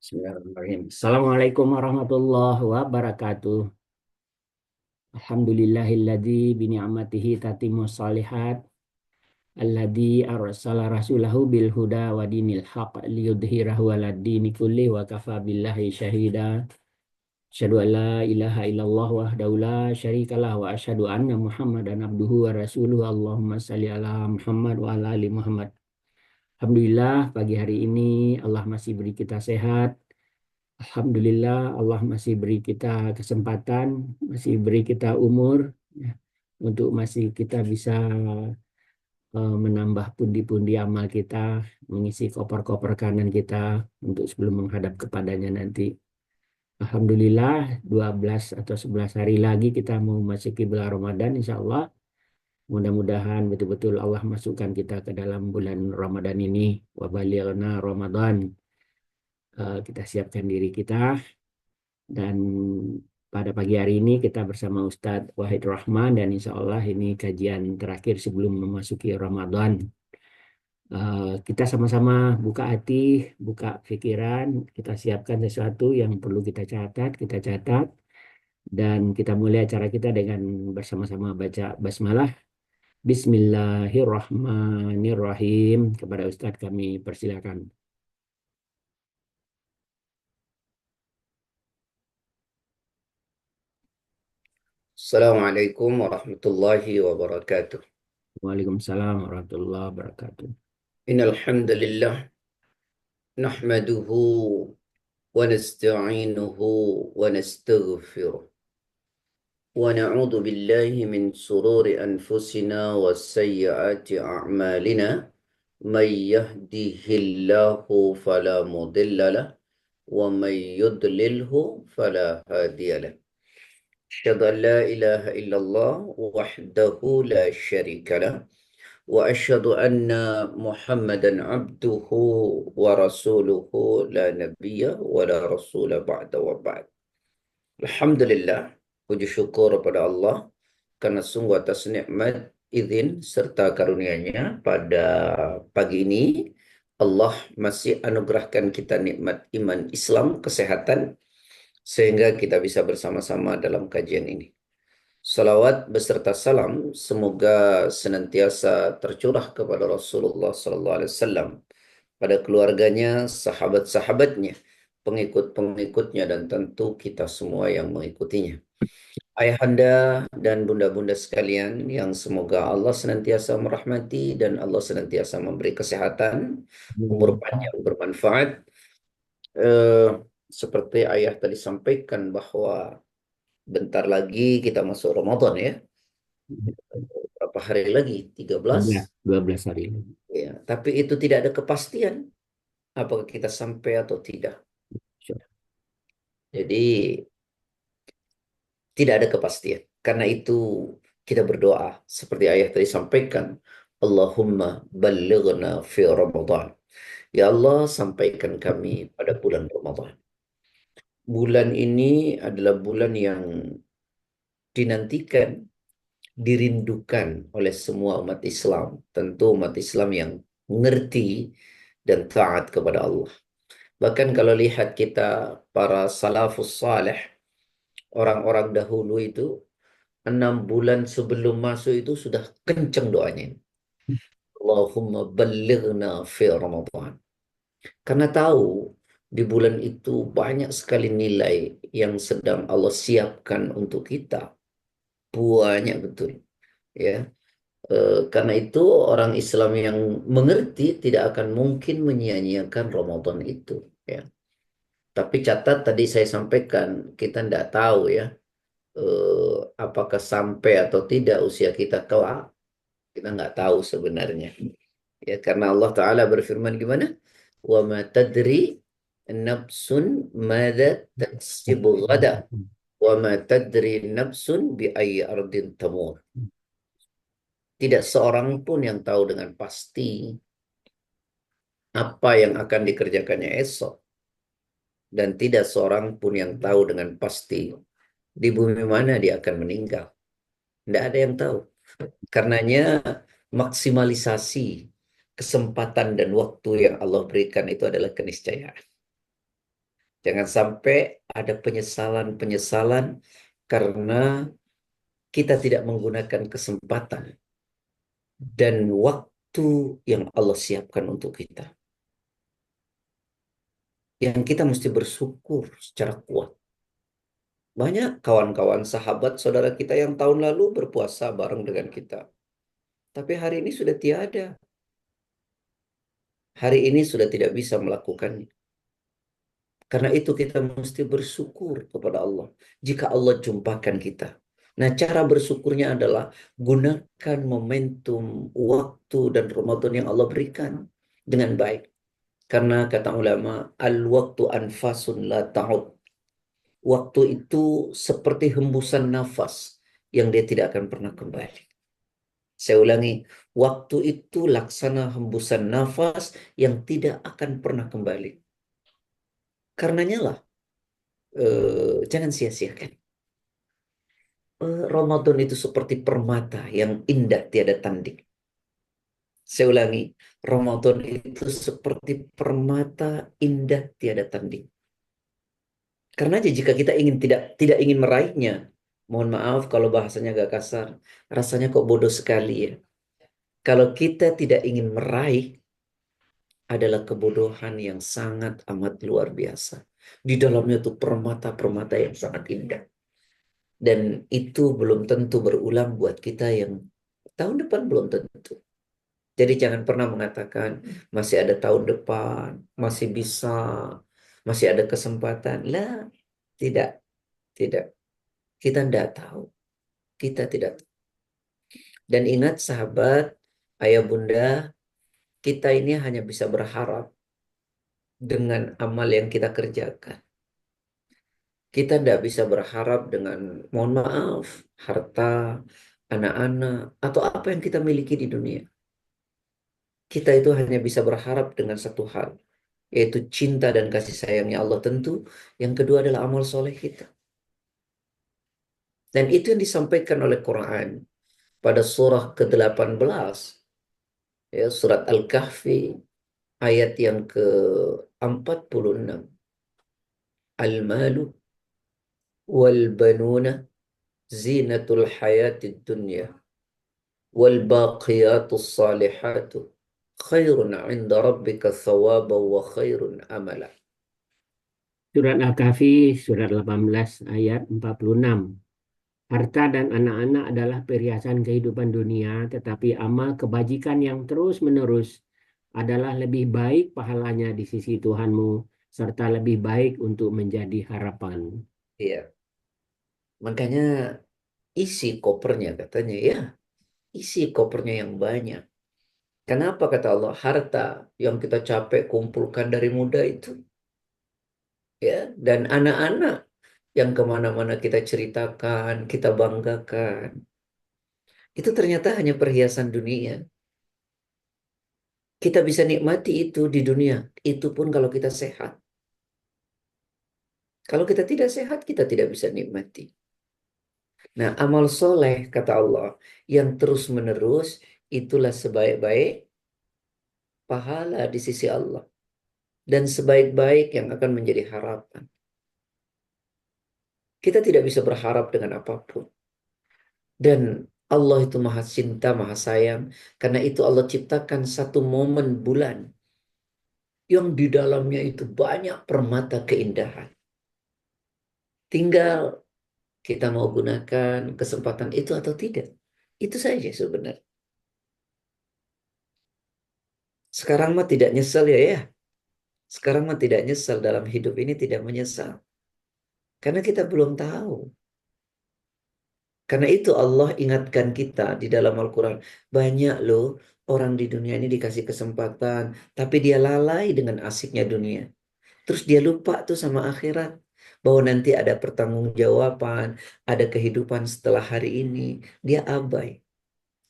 Bismillahirrahmanirrahim. Assalamualaikum warahmatullahi wabarakatuh. Alhamdulillahilladzi bini'amatihi tatimmu shalihat. Alladzi arsala rasulahu bil huda wa dinil haq liyudhhirahu ala dini kulli wa kafa billahi syahida. Asyhadu an la ilaha illallah wahdahu la syarikalah wa asyhadu anna Muhammadan abduhu wa rasuluhu. Allahumma shalli ala Muhammad wa ala ali Muhammad. Alhamdulillah pagi hari ini Allah masih beri kita sehat. Alhamdulillah Allah masih beri kita kesempatan, masih beri kita umur ya, untuk masih kita bisa menambah pundi-pundi amal kita, mengisi koper-koper kanan kita untuk sebelum menghadap kepadanya nanti. Alhamdulillah 12 atau 11 hari lagi kita mau masuki bulan Ramadan insya Allah. Mudah-mudahan betul-betul Allah masukkan kita ke dalam bulan Ramadan ini. Wa balighna Ramadan. Kita siapkan diri kita. Dan pada pagi hari ini kita bersama Ustadz Wahid Rahman dan insya Allah ini kajian terakhir sebelum memasuki Ramadan. Kita sama-sama buka hati, buka pikiran, kita siapkan sesuatu yang perlu kita catat, dan kita mulai acara kita dengan bersama-sama baca basmalah. Bismillahirrahmanirrahim. Kepada Ustadz kami persilakan. Assalamualaikum warahmatullahi wabarakatuh. Waalaikumsalam warahmatullahi wabarakatuh. Innal hamdalillah nahmaduhu wa nasta'inuhu wa nastaghfiruh wa na'udzu billahi min sururi anfusina wa sayyiati a'malina may yahdihillahu fala mudilla lah wa may yudlilhu fala hadiya lah. Asyhadu an la ilaha illallah wahdahu la syarika lah وأشهد أن محمدا عبده ورسوله لا نبي ولا رسول بعد وبعد. Alhamdulillah, puji syukur pada Allah karena sungguh atas nikmat, izin serta karunia-Nya pada pagi ini Allah masih anugerahkan kita nikmat iman Islam, kesehatan sehingga kita bisa bersama-sama dalam kajian ini. Salawat beserta salam semoga senantiasa tercurah kepada Rasulullah Sallallahu Alaihi Wasallam, pada keluarganya, sahabat-sahabatnya, pengikut-pengikutnya, dan tentu kita semua yang mengikutinya. Ayahanda dan bunda-bunda sekalian yang semoga Allah senantiasa merahmati dan Allah senantiasa memberi kesehatan, umur panjang bermanfaat. Eh, Seperti ayah tadi sampaikan bahwa bentar lagi kita masuk Ramadan ya. Berapa hari lagi? 13. 12 hari lagi. Ya, tapi itu tidak ada kepastian apakah kita sampai atau tidak. Jadi tidak ada kepastian. Karena itu kita berdoa seperti ayah tadi sampaikan, Allahumma ballighna fi Ramadan. Ya Allah, sampaikan kami pada bulan Ramadan. Bulan ini adalah bulan yang dinantikan, dirindukan oleh semua umat Islam. Tentu umat Islam yang mengerti dan taat kepada Allah. Bahkan kalau lihat kita para salafus saleh, orang-orang dahulu itu 6 bulan sebelum masuk itu sudah kenceng doanya. Allahumma ballighna fi Ramadan. Karena tahu di bulan itu banyak sekali nilai yang sedang Allah siapkan untuk kita. Banyak betul. Ya. Karena itu orang Islam yang mengerti tidak akan mungkin menyia-nyiakan Ramadan itu. Ya. Tapi catat tadi saya sampaikan, kita tidak tahu ya, apakah sampai atau tidak usia kita kelak. Kita nggak tahu sebenarnya. Ya, karena Allah Ta'ala berfirman gimana? Wa ma tadri nafsun mada taksibu ghada. Wa ma tadri nafsun bi ayyi ardin tamur. Tidak seorang pun yang tahu dengan pasti apa yang akan dikerjakannya esok. Dan tidak seorang pun yang tahu dengan pasti di bumi mana dia akan meninggal. Tidak ada yang tahu. Karenanya maksimalisasi kesempatan dan waktu yang Allah berikan itu adalah keniscayaan. Jangan sampai ada penyesalan-penyesalan karena kita tidak menggunakan kesempatan dan waktu yang Allah siapkan untuk kita. Yang kita mesti bersyukur secara kuat. Banyak kawan-kawan sahabat saudara kita yang tahun lalu berpuasa bareng dengan kita. Tapi hari ini sudah tiada. Hari ini sudah tidak bisa melakukannya. Karena itu kita mesti bersyukur kepada Allah. Jika Allah jumpakan kita. Nah, cara bersyukurnya adalah gunakan momentum, waktu, dan Ramadan yang Allah berikan dengan baik. Karena kata ulama, al-waktu anfasun la ta'ud. Waktu itu seperti hembusan nafas yang dia tidak akan pernah kembali. Saya ulangi, waktu itu laksana hembusan nafas yang tidak akan pernah kembali. Karenanya lah, jangan sia-siakan. Ramadan itu seperti permata yang indah tiada tanding. Saya ulangi, Ramadan itu seperti permata indah tiada tanding. Karena aja jika kita ingin tidak ingin meraihnya, mohon maaf kalau bahasanya agak kasar, rasanya kok bodoh sekali ya. Kalau kita tidak ingin meraih adalah kebodohan yang sangat amat luar biasa. Di dalamnya tuh permata-permata yang sangat indah. Dan itu belum tentu berulang buat kita yang tahun depan belum tentu. Jadi jangan pernah mengatakan masih ada tahun depan, masih bisa, masih ada kesempatan. Lah, tidak, tidak. Kita tidak tahu. Kita tidak tahu. Dan ingat sahabat, ayah bunda, kita ini hanya bisa berharap dengan amal yang kita kerjakan. Kita tidak bisa berharap dengan, mohon maaf, harta, anak-anak, atau apa yang kita miliki di dunia. Kita itu hanya bisa berharap dengan satu hal, yaitu cinta dan kasih sayangnya Allah tentu. Yang kedua adalah amal soleh kita. Dan itu yang disampaikan oleh Quran pada surah ke-18, ya, surat Al-Kahfi, ayat yang ke-46. Al-malu wal banuna zinatul hayatid dunya wal baqiyatus salihatu khairun 'inda rabbika thawaban wa khairun amala. Surat Al-Kahfi, surat 18 ayat 46. Harta dan anak-anak adalah perhiasan kehidupan dunia, tetapi amal kebajikan yang terus-menerus adalah lebih baik pahalanya di sisi Tuhanmu, serta lebih baik untuk menjadi harapan. Iya, makanya isi kopernya katanya ya, isi kopernya yang banyak. Kenapa kata Allah, harta yang kita capek kumpulkan dari muda itu, ya, dan anak-anak yang kemana-mana kita ceritakan, kita banggakan, itu ternyata hanya perhiasan dunia. Kita bisa nikmati itu di dunia, itu pun kalau kita sehat. Kalau kita tidak sehat, kita tidak bisa nikmati. Nah, amal soleh, kata Allah, yang terus-menerus, itulah sebaik-baik pahala di sisi Allah. Dan sebaik-baik yang akan menjadi harapan. Kita tidak bisa berharap dengan apapun. Dan Allah itu maha cinta, maha sayang. Karena itu Allah ciptakan satu momen bulan yang di dalamnya itu banyak permata keindahan. Tinggal kita mau gunakan kesempatan itu atau tidak. Itu saja sebenarnya. Sekarang mah tidak nyesel ya ya. Sekarang mah tidak nyesel dalam hidup ini, tidak menyesal. Karena kita belum tahu. Karena itu Allah ingatkan kita di dalam Al-Quran. Banyak loh orang di dunia ini dikasih kesempatan. Tapi dia lalai dengan asiknya dunia. Terus dia lupa tuh sama akhirat. Bahwa nanti ada pertanggungjawaban. Ada kehidupan setelah hari ini. Dia abai.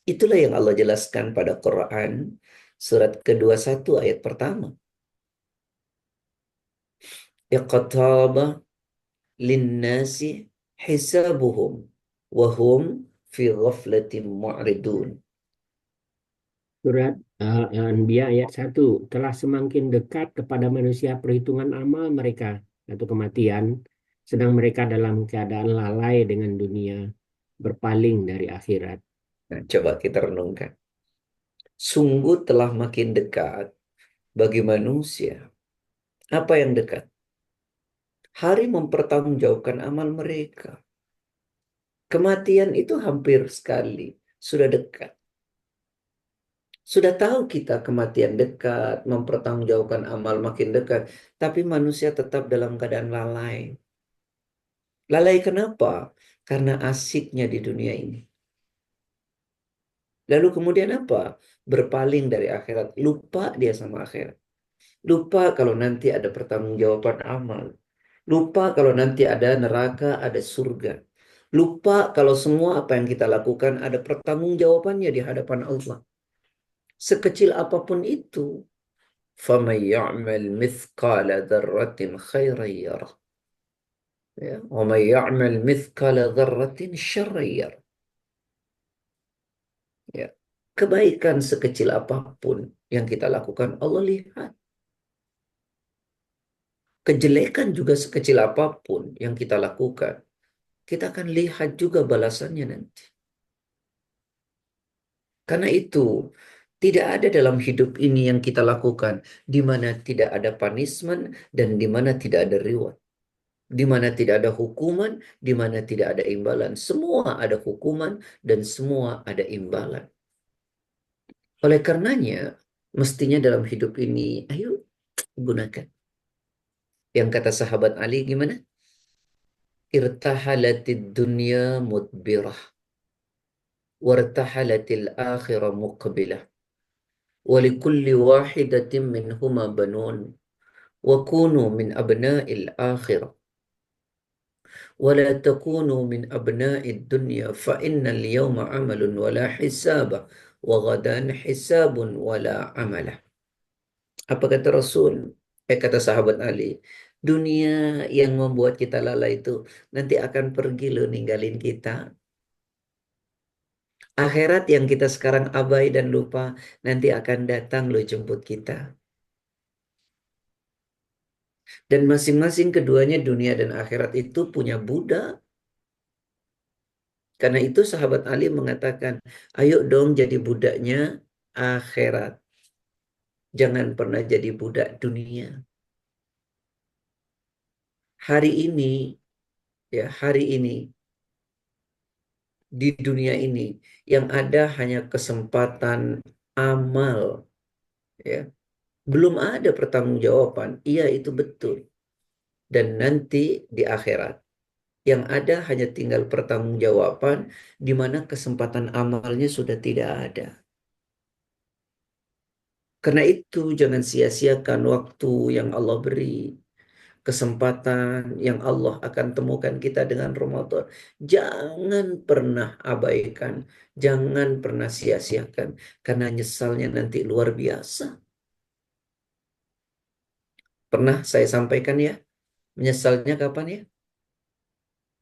Itulah yang Allah jelaskan pada Quran. Surat ke-21 ayat pertama. Iqtaba linnasi hisabuhum. Wahum fi ghaflatin mu'ridun. Surat Al-Anbiya ayat 1. Telah semakin dekat kepada manusia perhitungan amal mereka. atau kematian, sedang mereka dalam keadaan lalai dengan dunia, berpaling dari akhirat. Nah, coba kita renungkan. Sungguh telah makin dekat bagi manusia. Apa yang dekat? Hari mempertanggungjawabkan amal mereka. Kematian itu hampir sekali, sudah dekat. Sudah tahu kita kematian dekat, mempertanggungjawabkan amal makin dekat, tapi manusia tetap dalam keadaan lalai. Lalai kenapa? Karena asiknya di dunia ini. Lalu kemudian apa? Berpaling dari akhirat. Lupa dia sama akhirat. Lupa kalau nanti ada pertanggungjawaban amal. Lupa kalau nanti ada neraka, ada surga. Lupa kalau semua apa yang kita lakukan ada pertanggungjawabannya di hadapan Allah. Sekecil apapun itu. فَمَنْ يَعْمَلْ مِثْقَالَ ذَرَّةٍ خَيْرًا يَرَهُ. Ya. وَمَنْ يَعْمَلْ مِثْقَالَ ذَرَّةٍ شَرًّا يَرَهُ. Ya. Kebaikan sekecil apapun yang kita lakukan, Allah lihat. Kejelekan juga sekecil apapun yang kita lakukan, kita akan lihat juga balasannya nanti. Karena itu, tidak ada dalam hidup ini yang kita lakukan di mana tidak ada punishment dan di mana tidak ada reward. Di mana tidak ada hukuman, di mana tidak ada imbalan. Semua ada hukuman dan semua ada imbalan. Oleh karenanya, mestinya dalam hidup ini, ayo gunakan. Yang kata sahabat Ali gimana? Irtahalatid dunya mudbirah. Wartahalatil akhirah muqbilah. ولكل واحدة منهما بنون وكونوا من أبناء الآخرة ولا تكونوا من أبناء الدنيا فإن اليوم عمل ولا حساب وغدا حساب ولا عمل. Apa kata Rasul? Kata sahabat Ali, dunia yang membuat kita lalai itu nanti akan pergi loh ninggalin kita. Akhirat yang kita sekarang abai dan lupa nanti akan datang loh jemput kita. Dan masing-masing keduanya dunia dan akhirat itu punya budak. Karena itu sahabat Ali mengatakan, ayo dong jadi budaknya akhirat. Jangan pernah jadi budak dunia. Hari ini, ya hari ini, di dunia ini, yang ada hanya kesempatan amal. Ya. Belum ada pertanggungjawaban. Iya itu betul. Dan nanti di akhirat. Yang ada hanya tinggal pertanggungjawaban di mana kesempatan amalnya sudah tidak ada. Karena itu jangan sia-siakan waktu yang Allah beri. Kesempatan yang Allah akan temukan kita dengan Ramadan. Jangan pernah abaikan. Jangan pernah sia-siakan. Karena nyesalnya nanti luar biasa. Pernah saya sampaikan ya. Menyesalnya kapan ya?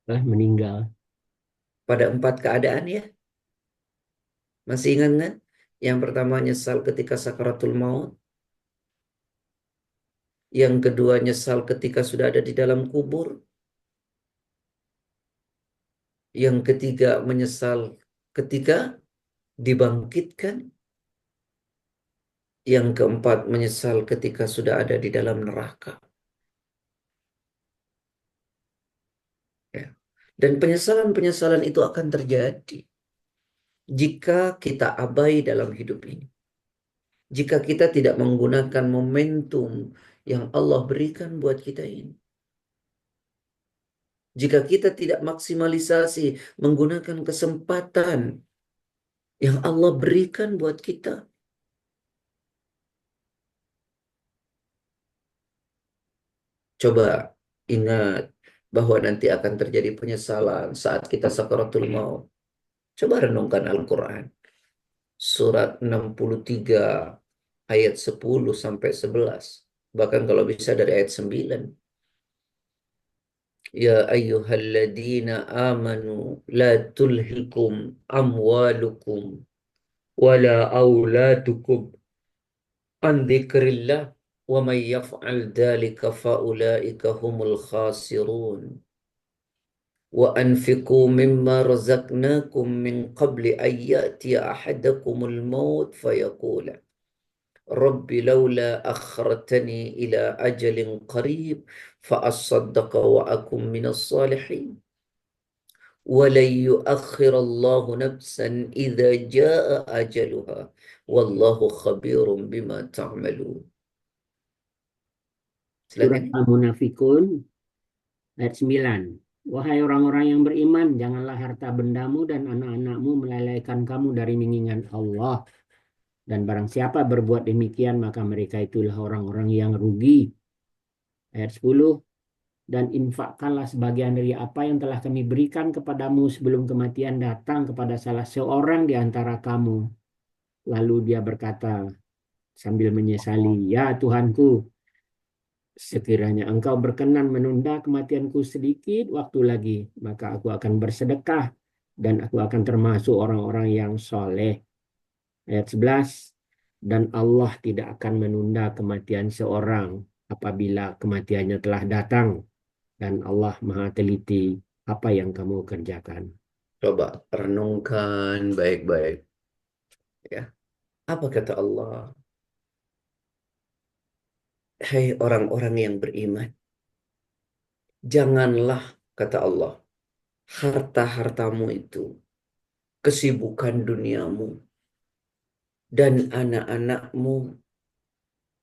Telah meninggal. Pada 4 keadaan ya. Masih ingat kan? Yang pertama nyesal ketika sakaratul maut. Yang kedua nyesal ketika sudah ada di dalam kubur. Yang ketiga menyesal ketika dibangkitkan. Yang keempat menyesal ketika sudah ada di dalam neraka. Ya. Dan penyesalan-penyesalan itu akan terjadi jika kita abai dalam hidup ini. Jika kita tidak menggunakan momentum yang Allah berikan buat kita ini. Jika kita tidak maksimalisasi menggunakan kesempatan yang Allah berikan buat kita. Coba ingat bahwa nanti akan terjadi penyesalan saat kita sakaratul maut. Coba renungkan Al-Quran. Surat 63 ayat 10 sampai 11. Bahkan kalau bisa dari ayat 9. Ya ayyuhalladzina amanu la tulhikum amwalukum wala auladukum an dzikrillah وَمَنْ يَفْعَلْ ذَلِكَ فَأُولَئِكَ هُمُ الْخَاسِرُونَ وَأَنْفِقُوا مِمَّا رَزَقْنَاكُمْ مِنْ قَبْلِ أَنْ يَأْتِيَ أَحَدَكُمُ الْمَوْتُ فَيَقُولَ رَبِّ لَوْلَا أَخَّرْتَنِي إِلَى أَجَلٍ قَرِيبٍ فَأَصَّدَّقَ وَأَكُنْ مِنَ الصَّالِحِينَ وَلَنْ يُؤَخِّرَ اللَّهُ نَفْسًا إِذَا جَاءَ أَجَلُهَا وَاللَّهُ خَبِيرٌ بِمَا تَعْمَلُونَ. Surat Silakan. Al-Munafikun ayat 9. Wahai orang-orang yang beriman, janganlah harta bendamu dan anak-anakmu melalaikan kamu dari mengingat Allah. Dan barang siapa berbuat demikian, maka mereka itulah orang-orang yang rugi. Ayat 10. Dan infakkanlah sebagian dari apa yang telah kami berikan kepadamu sebelum kematian datang kepada salah seorang di antara kamu. Lalu dia berkata sambil menyesali, ya Tuhanku, sekiranya engkau berkenan menunda kematianku sedikit waktu lagi, maka aku akan bersedekah dan aku akan termasuk orang-orang yang soleh. Ayat 11. Dan Allah tidak akan menunda kematian seorang apabila kematiannya telah datang. Dan Allah Maha Teliti apa yang kamu kerjakan. Coba renungkan baik-baik ya. Apa kata Allah? Hai orang-orang yang beriman, janganlah, kata Allah, harta-hartamu itu, kesibukan duniamu, dan anak-anakmu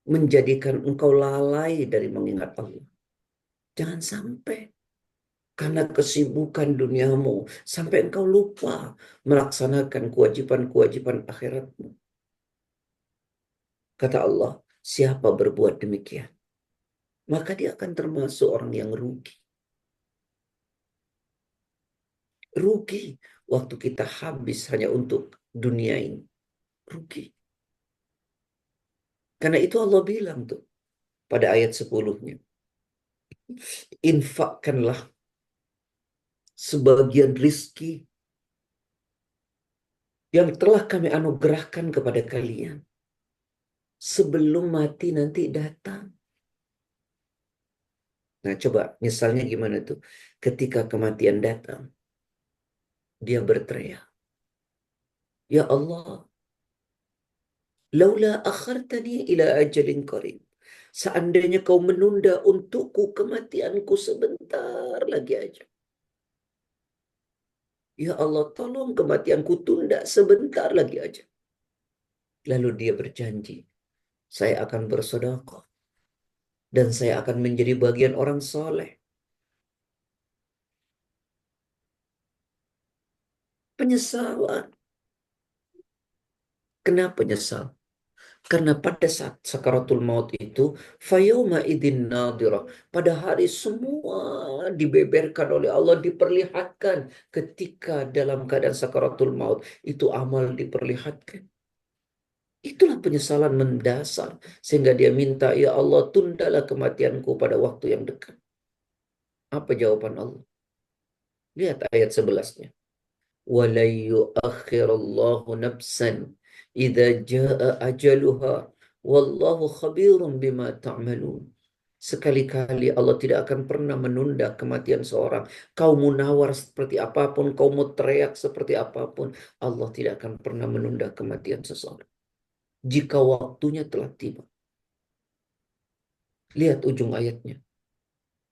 menjadikan engkau lalai dari mengingat Allah. Jangan sampai karena kesibukan duniamu sampai engkau lupa melaksanakan kewajiban-kewajiban akhiratmu. Kata Allah, siapa berbuat demikian, maka dia akan termasuk orang yang rugi. Rugi waktu kita habis hanya untuk dunia ini. Rugi. Karena itu Allah bilang tuh pada ayat 10-nya. Infakkanlah sebagian rizki yang telah kami anugerahkan kepada kalian sebelum mati nanti datang. Nah coba misalnya gimana tuh? Ketika kematian datang, dia berteriak, ya Allah, laula akhartani ila ajalin qarib. Seandainya kau menunda untukku kematianku sebentar lagi aja. Ya Allah, tolong kematianku tunda sebentar lagi aja. Lalu dia berjanji, saya akan bersedekah dan saya akan menjadi bagian orang soleh. Penyesalan. Kenapa nyesal? Karena pada saat sakaratul maut itu, fayawma idin nadirah. Pada hari semua dibeberkan oleh Allah, diperlihatkan. Ketika dalam keadaan sakaratul maut, itu amal diperlihatkan. Itulah penyesalan mendasar. Sehingga dia minta, ya Allah, tundalah kematianku pada waktu yang dekat. Apa jawaban Allah? Lihat ayat 11-nya. وَلَنْ يُؤَخِّرَ اللَّهُ نَفْسًا إِذَا جَاءَ أَجَلُهَا وَاللَّهُ خَبِيرٌ بِمَا تَعْمَلُونَ. Sekali-kali Allah tidak akan pernah menunda kematian seorang. Kau munawar seperti apapun, kau mau teriak seperti apapun, Allah tidak akan pernah menunda kematian seseorang. Jika waktunya telah tiba. Lihat ujung ayatnya.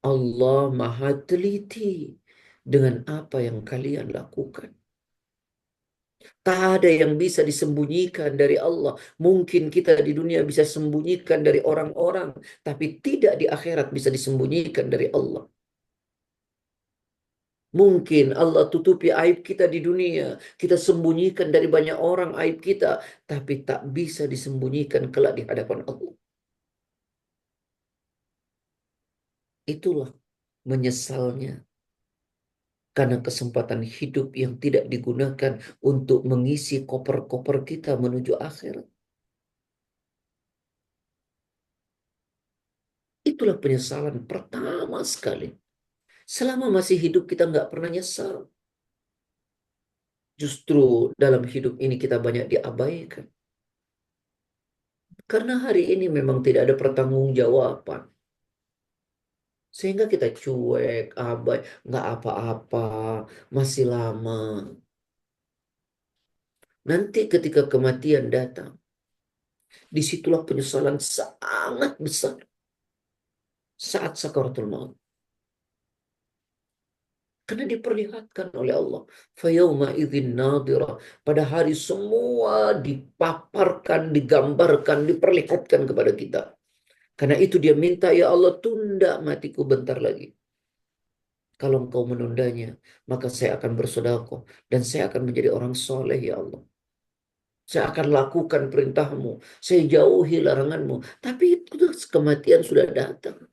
Allah Maha Teliti dengan apa yang kalian lakukan. Tak ada yang bisa disembunyikan dari Allah. Mungkin kita di dunia bisa sembunyikan dari orang-orang, tapi tidak di akhirat bisa disembunyikan dari Allah. Mungkin Allah tutupi aib kita di dunia, kita sembunyikan dari banyak orang aib kita, tapi tak bisa disembunyikan kelak di hadapan Allah. Itulah menyesalnya karena kesempatan hidup yang tidak digunakan untuk mengisi koper-koper kita menuju akhirat. Itulah penyesalan pertama sekali. Selama masih hidup kita nggak pernah nyesal. Justru dalam hidup ini kita banyak diabaikan. Karena hari ini memang tidak ada pertanggungjawaban. Sehingga kita cuek, abai, nggak apa-apa, masih lama. Nanti ketika kematian datang, disitulah penyesalan sangat besar saat sakaratul maut. Karena diperlihatkan oleh Allah. Fayauma idzin nadhirah. Pada hari semua dipaparkan, digambarkan, diperlihatkan kepada kita. Karena itu dia minta, ya Allah tunda matiku bentar lagi. Kalau engkau menundanya, maka saya akan bersedekah dan saya akan menjadi orang soleh ya Allah. Saya akan lakukan perintahmu. Saya jauhi laranganmu. Tapi itu kematian sudah datang.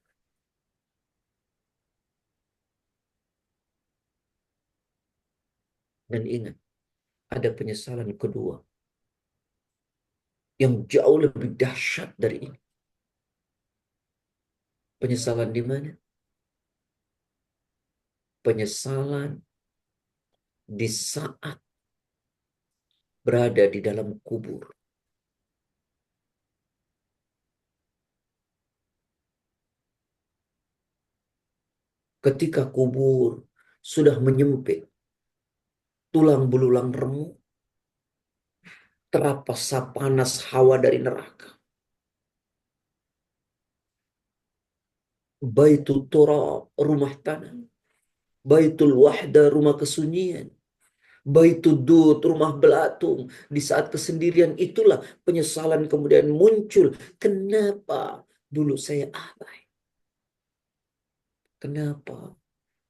Dan ingat, ada penyesalan kedua yang jauh lebih dahsyat dari ini. Penyesalan di mana? Penyesalan di saat berada di dalam kubur. Ketika kubur sudah menyempit, tulang belulang remuk, terasa panas hawa dari neraka. Baitul Turab, rumah tanah. Baitul Wahda, rumah kesunyian. Baitul Dud, rumah belatung. Di saat kesendirian itulah penyesalan kemudian muncul. Kenapa dulu saya abai? Kenapa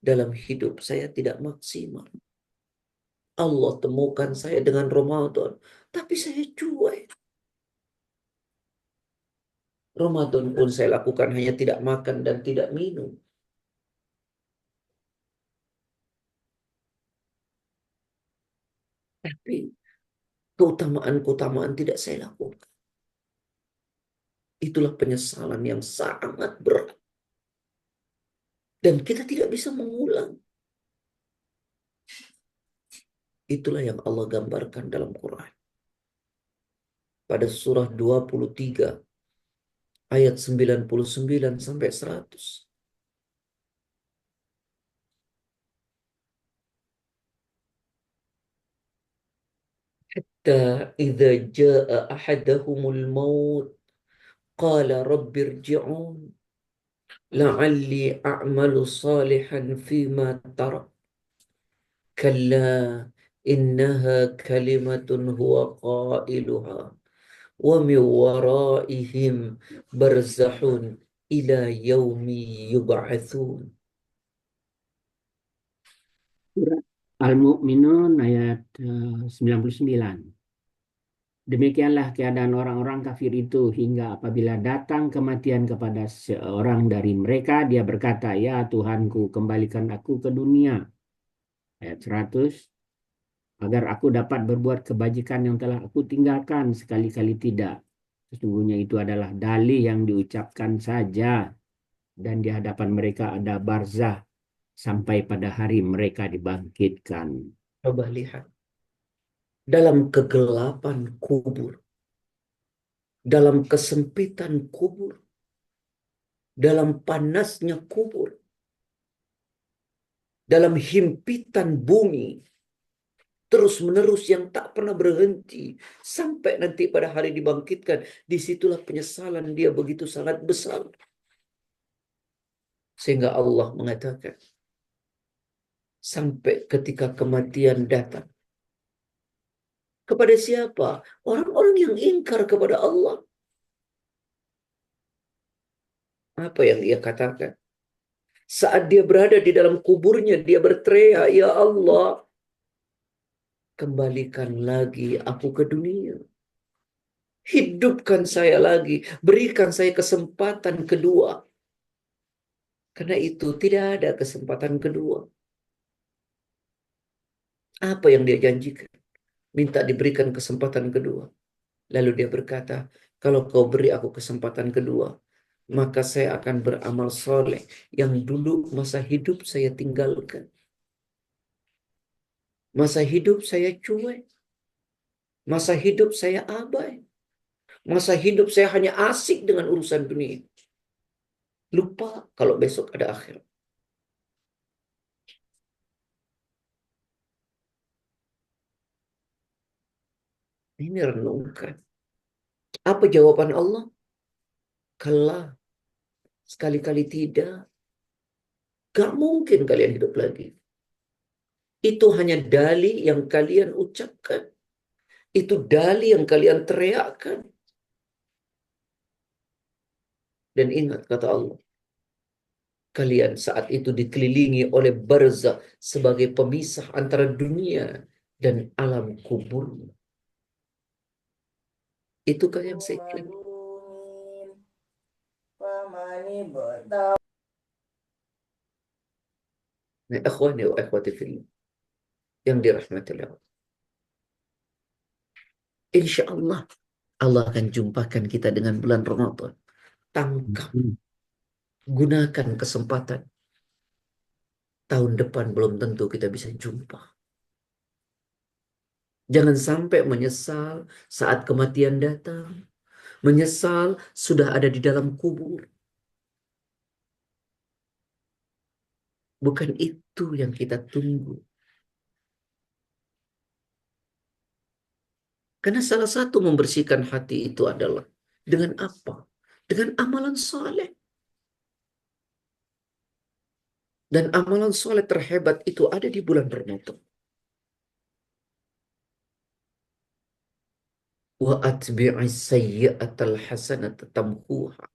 dalam hidup saya tidak maksimal? Allah temukan saya dengan Ramadan, tapi saya cuek. Ramadan pun saya lakukan hanya tidak makan dan tidak minum. Tapi keutamaan-keutamaan tidak saya lakukan. Itulah penyesalan yang sangat berat. Dan kita tidak bisa mengulang. Itulah yang Allah gambarkan dalam Quran. Pada surah 23 ayat 99 sampai 100. Hatta idza jaa ahadahumul maut qala rabbirji'un la'alli a'malu salihan fima tarak. Kalla innaha kalimatun huwa qailuha wa min waraihim barzakhun ila yaumi yub'atsun. Surat Al-Mu'minun ayat 99. Demikianlah keadaan orang-orang kafir itu hingga apabila datang kematian kepada seorang dari mereka, dia berkata, "Ya Tuhanku, kembalikan aku ke dunia." Ayat 100. Agar aku dapat berbuat kebajikan yang telah aku tinggalkan, sekali-kali tidak. Sesungguhnya itu adalah dalih yang diucapkan saja, dan di hadapan mereka ada barzah sampai pada hari mereka dibangkitkan. Coba lihat. Dalam kegelapan kubur, dalam kesempitan kubur, dalam panasnya kubur, dalam himpitan bumi, terus-menerus yang tak pernah berhenti, sampai nanti pada hari dibangkitkan, disitulah penyesalan dia begitu sangat besar. Sehingga Allah mengatakan, sampai ketika kematian datang. Kepada siapa? Orang-orang yang ingkar kepada Allah. Apa yang dia katakan? Saat dia berada di dalam kuburnya, dia berteriak, "Ya Allah, kembalikan lagi aku ke dunia. Hidupkan saya lagi. Berikan saya kesempatan kedua." Karena itu tidak ada kesempatan kedua. Apa yang dia janjikan? Minta diberikan kesempatan kedua. Lalu dia berkata, "Kalau kau beri aku kesempatan kedua, maka saya akan beramal soleh yang dulu masa hidup saya tinggalkan. Masa hidup saya cuek. Masa hidup saya abai. Masa hidup saya hanya asik dengan urusan dunia. Lupa kalau besok ada akhirat. Ini renungkan. Apa jawaban Allah? Kala, sekali-kali tidak. Gak mungkin kalian hidup lagi. Itu hanya dalih yang kalian ucapkan. Itu dalih yang kalian teriakkan. Dan ingat kata Allah, kalian saat itu dikelilingi oleh barzakh sebagai pemisah antara dunia dan alam kubur. Itu kan yang saya kira. Nah, ikhwani wa ikhwati fillah yang dirahmati Allah. Insya Allah, Allah akan jumpakan kita dengan bulan Ramadan. Tangkap, gunakan kesempatan. Tahun depan belum tentu kita bisa jumpa. Jangan sampai menyesal saat kematian datang. Menyesal sudah ada di dalam kubur. Bukan itu yang kita tunggu. Karena salah satu membersihkan hati itu adalah dengan apa? Dengan amalan soleh. Dan amalan soleh terhebat itu ada di bulan Ramadan. Wa atbi'is sayyi'atal hasanata tamhuha.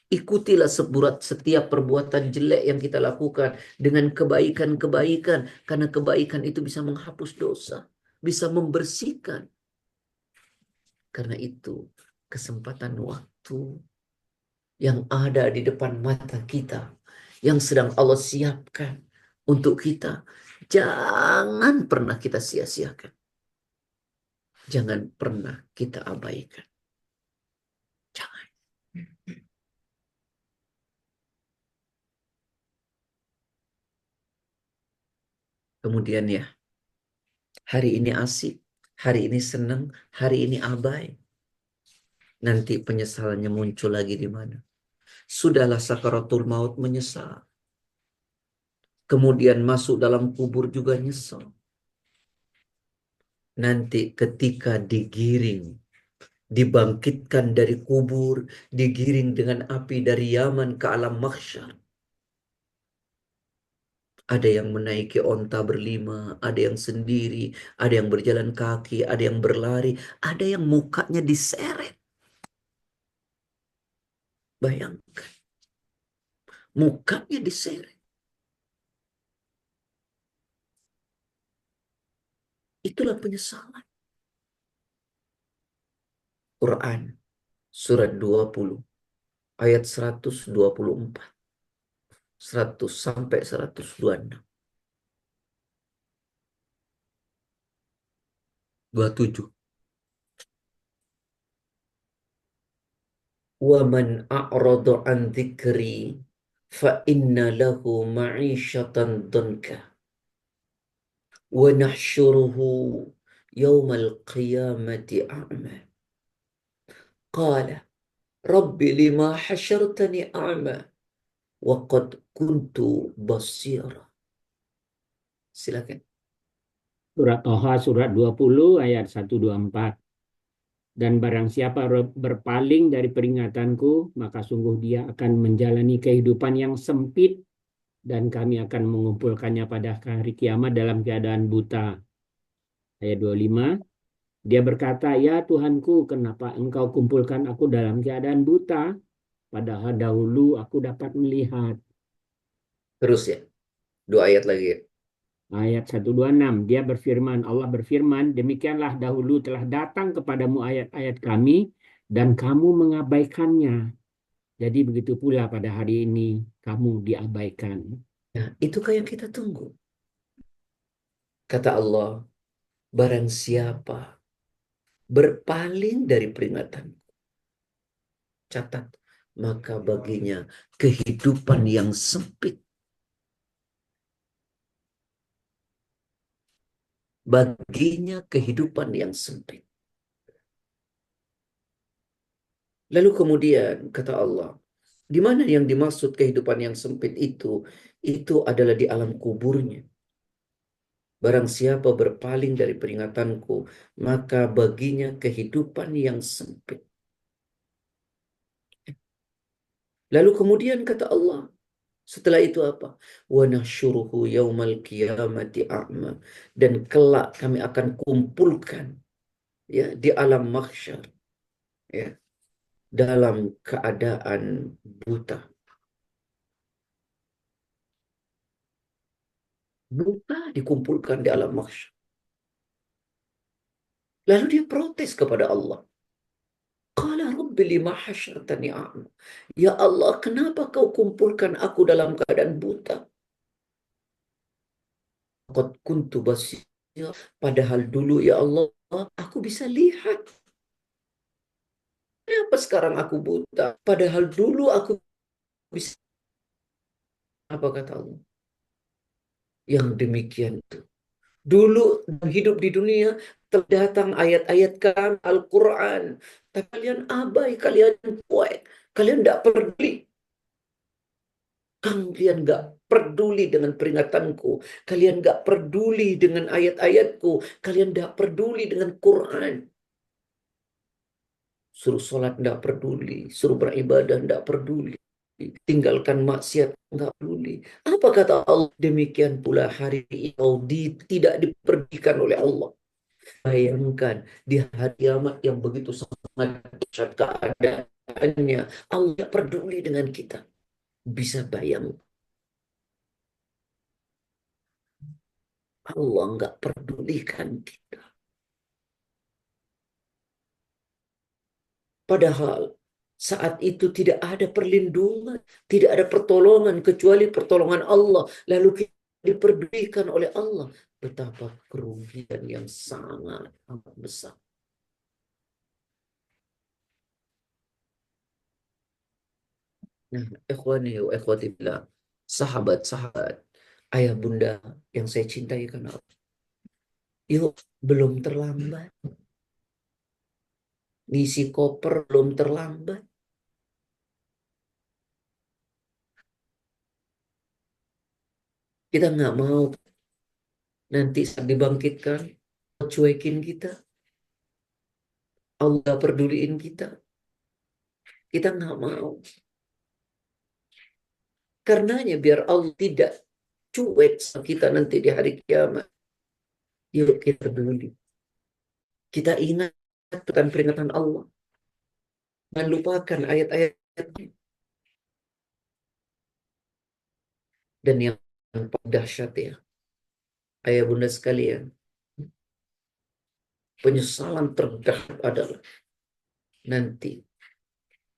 Ikutilah setiap perbuatan jelek yang kita lakukan dengan kebaikan-kebaikan. Karena kebaikan itu bisa menghapus dosa. Bisa membersihkan. Karena itu kesempatan waktu yang ada di depan mata kita. Yang sedang Allah siapkan untuk kita. Jangan pernah kita sia-siakan. Jangan pernah kita abaikan. Jangan. Kemudian ya, hari ini asik, hari ini senang, hari ini abai. Nanti penyesalannya muncul lagi di mana? Sudahlah sakaratul maut menyesal. Kemudian masuk dalam kubur juga nyesal. Nanti ketika digiring, dibangkitkan dari kubur, digiring dengan api dari Yaman ke alam mahsyar. Ada yang menaiki onta berlima, ada yang sendiri, ada yang berjalan kaki, ada yang berlari, ada yang mukanya diseret. Bayangkan, mukanya diseret. Itulah penyesalan. Quran, surat 20, ayat 124, 100 sampai 126, 27. وَمَنْ أَعْرَضَ عَنْ ذِكْرِي فَإِنَّ لَهُ مَعِيشَةً ضَنْكًا وَنَحْشُرُهُ يَوْمَ الْقِيَامَةِ أَعْمَى قَالَ رَبِّ لِمَا حَشَرْتَنِي أَعْمَى وَقَدْ كُنْتُ بَصِيرًا. Silakan. Surat Toha surat 20 ayat 124. Dan barang siapa berpaling dari peringatanku, maka sungguh dia akan menjalani kehidupan yang sempit dan kami akan mengumpulkannya pada hari kiamat dalam keadaan buta. Ayat 25, dia berkata, ya Tuhanku, kenapa engkau kumpulkan aku dalam keadaan buta, padahal dahulu aku dapat melihat. Terus ya, 2 ayat lagi ya. Ayat 126, dia berfirman, Allah berfirman, demikianlah dahulu telah datang kepadamu ayat-ayat kami, dan kamu mengabaikannya. Jadi begitu pula pada hari ini, kamu diabaikan. Nah, itukah yang kita tunggu? Kata Allah, barang siapa berpaling dari peringatan, catat, maka baginya kehidupan yang sempit. Baginya kehidupan yang sempit. Lalu kemudian kata Allah, di mana yang dimaksud kehidupan yang sempit itu? Itu adalah di alam kuburnya. Barang siapa berpaling dari peringatanku, maka baginya kehidupan yang sempit. Lalu kemudian kata Allah, setelah itu apa? Wa nahsyuruhu yaumal qiyamati a'ma. Dan kelak kami akan kumpulkan ya di alam mahsyar ya dalam keadaan buta. Buta dikumpulkan di alam mahsyar. Lalu dia protes kepada Allah. Qala rabbi lima hasyartani a'ma. Ya Allah, kenapa kau kumpulkan aku dalam keadaan buta? Qad kuntu basir. Padahal dulu ya Allah, aku bisa lihat. Kenapa sekarang aku buta? Padahal dulu aku bisa. Apa kata Allah? Yang demikian itu. Dulu hidup di dunia terdatang ayat-ayat kan Al-Quran. Tapi kalian abai, kalian cuek. Kalian tidak peduli. Kalian nggak peduli dengan peringatanku. Kalian nggak peduli dengan ayat-ayatku. Kalian nggak peduli dengan Quran. Suruh sholat nggak peduli. Suruh beribadah nggak peduli. Tinggalkan maksiat nggak peduli. Apa kata Allah? Demikian pula hari ini kau tidak diperdikan oleh Allah. Bayangkan di hari kiamat yang begitu sangat dahsyat keadaannya. Allah tidak peduli dengan kita. Bisa bayang. Allah nggak pedulikan kita. Padahal saat itu tidak ada perlindungan, tidak ada pertolongan kecuali pertolongan Allah. Lalu kita diperdulikan oleh Allah. Betapa kerugian yang sangat amat besar. Nah, ikhwani wa ikhwati billah, sahabat-sahabat, ayah bunda yang saya cintai karena Allah. Yuk, belum terlambat. Ngisi koper belum terlambat. Kita nggak mau nanti saat dibangkitkan, cuekin kita. Allah peduliin kita. Kita nggak mau. Karenanya biar Allah tidak cuek sama kita nanti di hari kiamat. Yuk kita peduli. Kita ingat peringatan Allah. Jangan lupakan ayat-ayatnya. Dan yang paling dahsyat ya, ayah bunda sekalian, penyesalan terdahsyat adalah nanti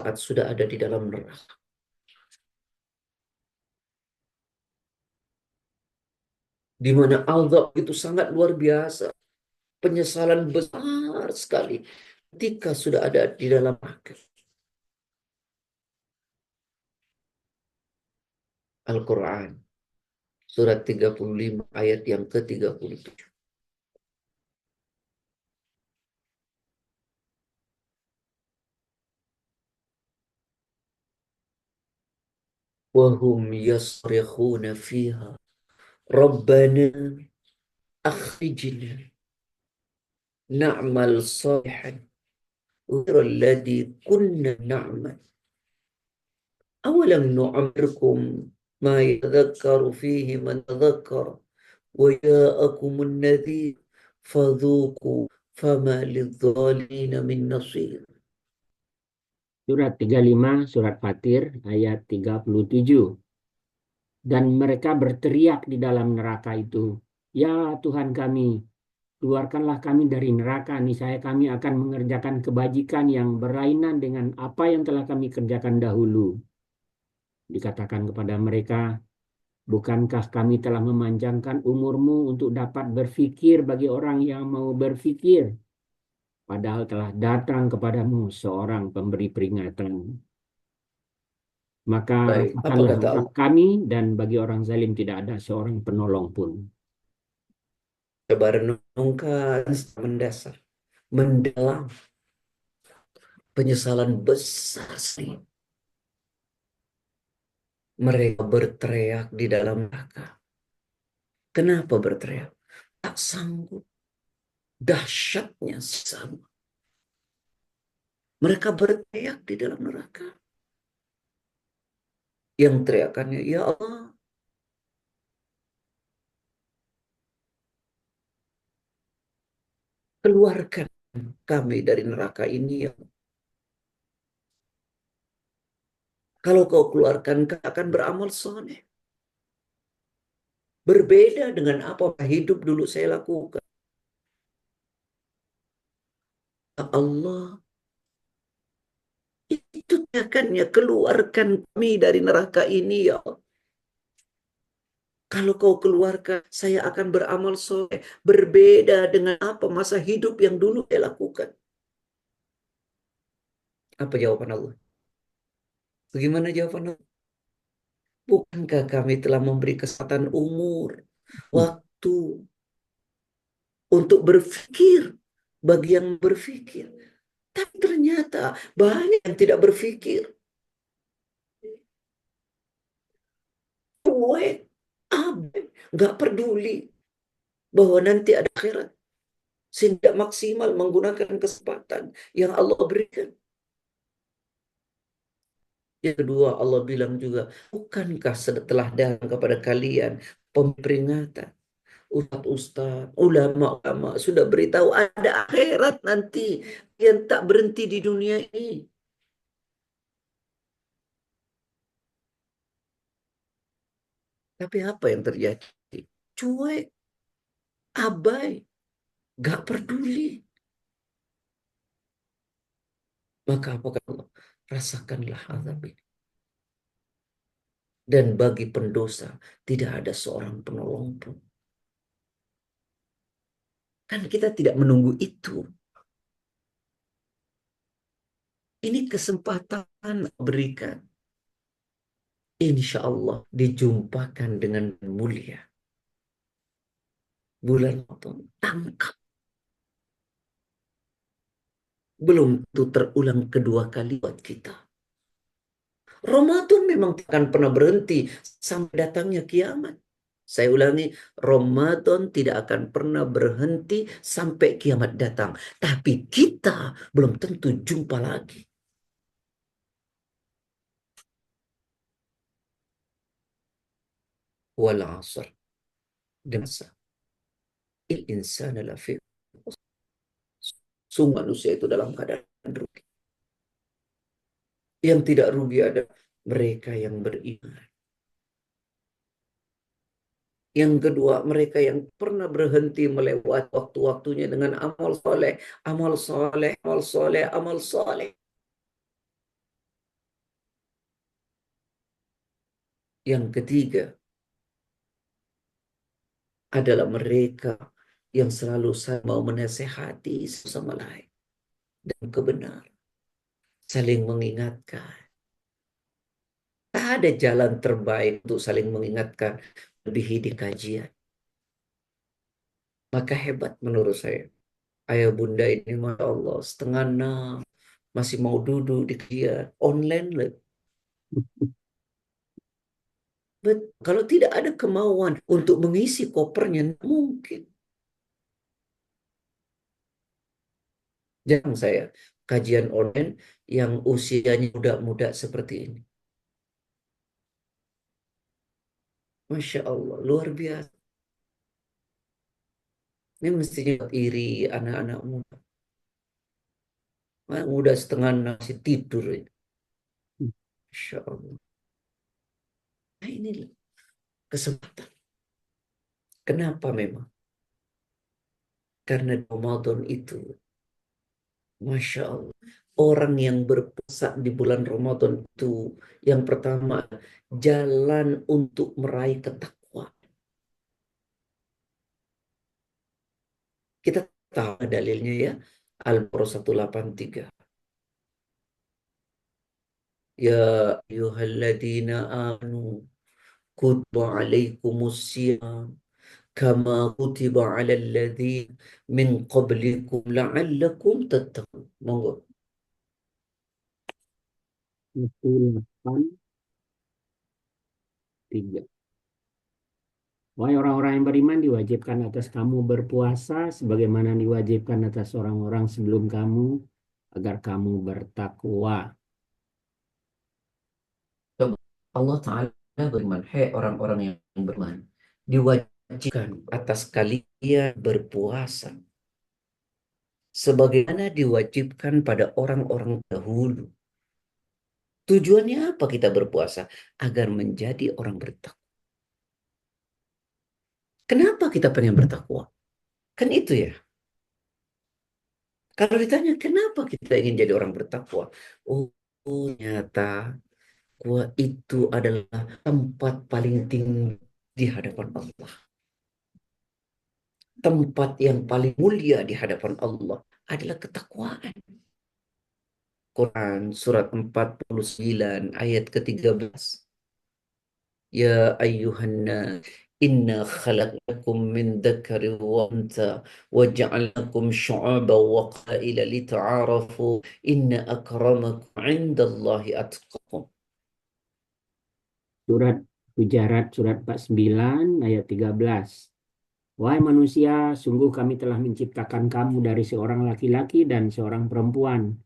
saat sudah ada di dalam neraka. Di mana azab itu sangat luar biasa. Penyesalan besar sekali ketika sudah ada di dalam neraka. Al-Quran surat 35 ayat yang ke-37. Wahum yasrikhuna fiha Rabbana akhrijna na'mal salihan ghairal ladzi kunna na'mal awalam nu'ammirkum ma yadhakkaru fihi man tadhakkara wa ja'akumun nadhir fadhuku fama lidh-dhalimina min nasir. Surat 35, surat Fatir, ayat 37. Dan mereka berteriak di dalam neraka itu, "Ya Tuhan kami, keluarkanlah kami dari neraka, niscaya kami akan mengerjakan kebajikan yang berlainan dengan apa yang telah kami kerjakan dahulu." Dikatakan kepada mereka, "Bukankah kami telah memanjangkan umurmu untuk dapat berfikir bagi orang yang mau berfikir? Padahal telah datang kepadamu seorang pemberi peringatan. Maka Baik, apa rasakanlah kata azab Allah? kami, dan bagi orang zalim tidak ada seorang penolong pun." Coba renungkan mendasar, mendalam. penyesalan besar sekali. Mereka berteriak di dalam neraka. Kenapa berteriak? Tak sanggup. Dahsyatnya siksa. Mereka berteriak di dalam neraka. Yang teriakannya, ya Allah, keluarkan kami dari neraka ini. Ya. Kalau kau keluarkan, kau akan beramal soleh. Berbeda dengan apa hidup dulu saya lakukan. Ya Allah, itu teriakannya, keluarkan kami dari neraka ini ya Allah. Kalau kau keluarkan, saya akan beramal soleh. Berbeda dengan apa masa hidup yang dulu saya lakukan. Apa jawaban Allah? Bagaimana jawaban Allah? Bukankah kami telah memberi kesempatan umur, waktu untuk berpikir bagi yang berpikir. Tapi ternyata banyak yang tidak berpikir. Cuek, abai, nggak peduli bahwa nanti ada akhirat. Sehingga maksimal menggunakan kesempatan yang Allah berikan. Yang kedua, Allah bilang juga, bukankah setelah datang kepada kalian peringatan, ustaz-ustaz, ulama-ulama sudah beritahu ada akhirat nanti yang tak berhenti di dunia ini. Tapi apa yang terjadi? Cuek, abai, gak peduli. Maka apa kata Allah? Rasakanlah azab ini. Dan bagi pendosa tidak ada seorang penolong pun. Kan kita tidak menunggu itu. Ini kesempatan berikan. Insya Allah dijumpakan dengan mulia. Bulan Ramadan tangkap. Belum itu terulang kedua kali buat kita. Ramadan memang akan pernah berhenti sampai datangnya kiamat. Saya ulangi, Ramadan tidak akan pernah berhenti sampai kiamat datang. Tapi kita belum tentu jumpa lagi. Wal asr. Dan il insana lafi. Sungguh manusia itu dalam keadaan rugi. Yang tidak rugi ada mereka yang beriman. Yang kedua, mereka yang pernah berhenti melewati waktu-waktunya dengan amal soleh, amal soleh, amal soleh, amal soleh. Yang ketiga adalah mereka yang selalu mau menasehati sama lain dan kebenaran, saling mengingatkan. Tak ada jalan terbaik untuk saling mengingatkan lebih di kajian. Maka hebat menurut saya. Ayah bunda ini, Masya Allah, setengah enam masih mau duduk di kajian online lagi. Kalau tidak ada kemauan untuk mengisi kopernya, mungkin. Jangan saya kajian online yang usianya muda-muda seperti ini. Masya Allah, luar biasa. Ini mestinya iri anak-anak muda. Anak muda setengah enam masih tidur. Masya Allah. Nah ini kesempatan. Kenapa memang? Karena Ramadan itu, Masya Allah. Orang yang berpuasa di bulan Ramadan itu, yang pertama, jalan untuk meraih ketakwaan. Kita tahu dalilnya ya. Al-Baqarah 183. Ya ayyuhalladzina amanu kutiba alaikumus siyam kama kutiba alal ladzina min qablikum la'allakum tattaqun. Monggo. 8, 3. Wahai orang-orang yang beriman, diwajibkan atas kamu berpuasa sebagaimana diwajibkan atas orang-orang sebelum kamu agar kamu bertakwa. Coba Allah Ta'ala beriman. Hei orang-orang yang beriman. Diwajibkan atas kalian berpuasa. Sebagaimana diwajibkan pada orang-orang dahulu. Tujuannya apa kita berpuasa? Agar menjadi orang bertakwa. Kenapa kita pengen bertakwa? Kan itu ya. Kalau ditanya kenapa kita ingin jadi orang bertakwa? Oh, ternyata takwa itu adalah tempat paling tinggi di hadapan Allah. Tempat yang paling mulia di hadapan Allah adalah ketakwaan. Quran surat 49 ayat ke-13. Ya ayyuhannas inna khalaqnakum min dzakari wa untha wa ja'alnakum syu'aban wa qabaila lita'arafu inna akramakum 'indallahi atqakum. Surat Hujarat surat 49 ayat 13. Wahai manusia, sungguh kami telah menciptakan kamu dari seorang laki-laki dan seorang perempuan.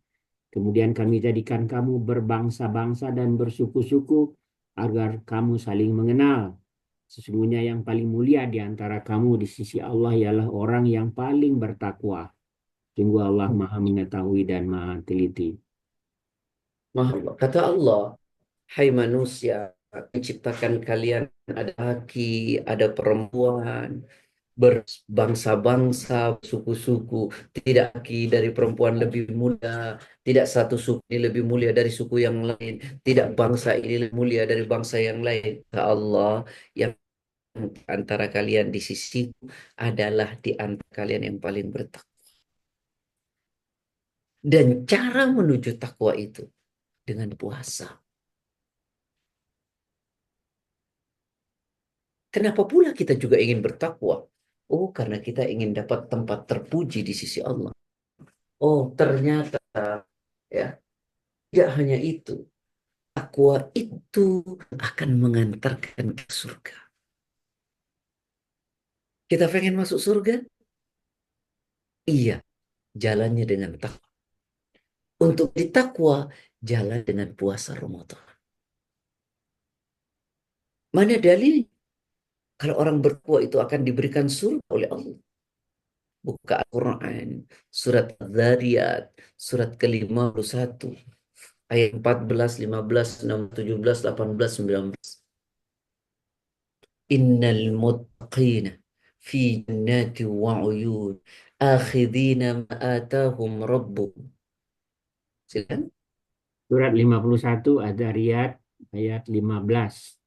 Kemudian kami jadikan kamu berbangsa-bangsa dan bersuku-suku agar kamu saling mengenal. Sesungguhnya yang paling mulia di antara kamu di sisi Allah ialah orang yang paling bertakwa. Sungguh Allah Maha Mengetahui dan Maha Teliti. Kata Allah, hai manusia, menciptakan kalian ada laki, ada perempuan, berbangsa-bangsa, suku-suku. Tidak laki dari perempuan lebih mulia, tidak satu suku ini lebih mulia dari suku yang lain, tidak bangsa ini lebih mulia dari bangsa yang lain. Kata Allah, yang antara kalian di sisiku adalah di antara kalian yang paling bertakwa. Dan cara menuju takwa itu dengan puasa. Kenapa pula kita juga ingin bertakwa? Oh, karena kita ingin dapat tempat terpuji di sisi Allah. Oh, ternyata ya, tidak hanya itu. Takwa itu akan mengantarkan ke surga. Kita pengen masuk surga? Iya, jalannya dengan takwa. Untuk ditakwa, jalan dengan puasa Ramadan. Mana dalil? Kalau orang bertakwa itu akan diberikan surga oleh Allah. Buka Al-Quran, surat Al-Dhariyat, surat ke-51, ayat 14, 15, 16, 17, 18, 19. Innal muttaqina fi jannati wa uyun akhidina ma atahum rabbuhum. Silakan. Surat 51 Ad-Dariyat ayat 15.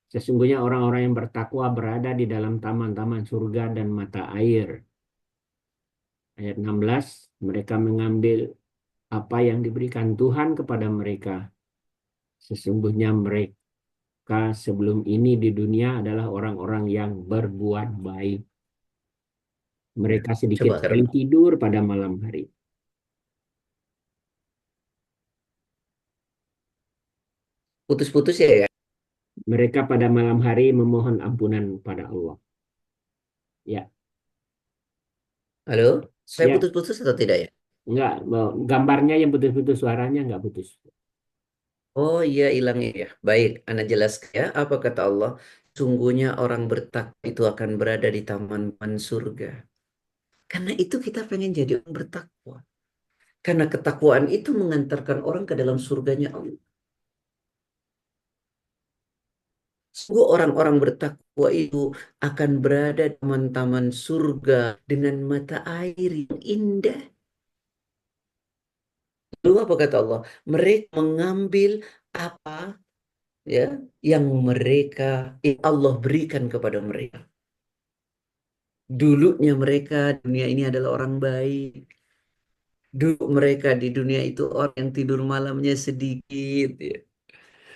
Sesungguhnya orang-orang yang bertakwa berada di dalam taman-taman surga dan mata air. Ayat 16, mereka mengambil apa yang diberikan Tuhan kepada mereka. Sesungguhnya mereka sebelum ini di dunia adalah orang-orang yang berbuat baik. Mereka sedikit Coba sekali sekarang tidur pada malam hari. putus-putus ya. Mereka pada malam hari memohon ampunan pada Allah. Ya, Halo, saya ya, putus-putus atau tidak ya? enggak, gambarnya yang putus-putus, suaranya enggak putus. Oh iya, hilang ya. Baik, Anda jelaskan ya. Apa kata Allah? Sungguhnya orang bertakwa itu akan berada di taman-taman surga. Karena itu kita pengen jadi orang bertakwa. Karena ketakwaan itu mengantarkan orang ke dalam surganya Allah. Sungguh orang-orang bertakwa itu akan berada di taman-taman surga dengan mata air yang indah. Lalu apa kata Allah? Mereka mengambil apa ya yang yang Allah berikan kepada mereka. Dulunya mereka dunia ini adalah orang baik. Dulu mereka di dunia itu orang yang tidur malamnya sedikit, ya.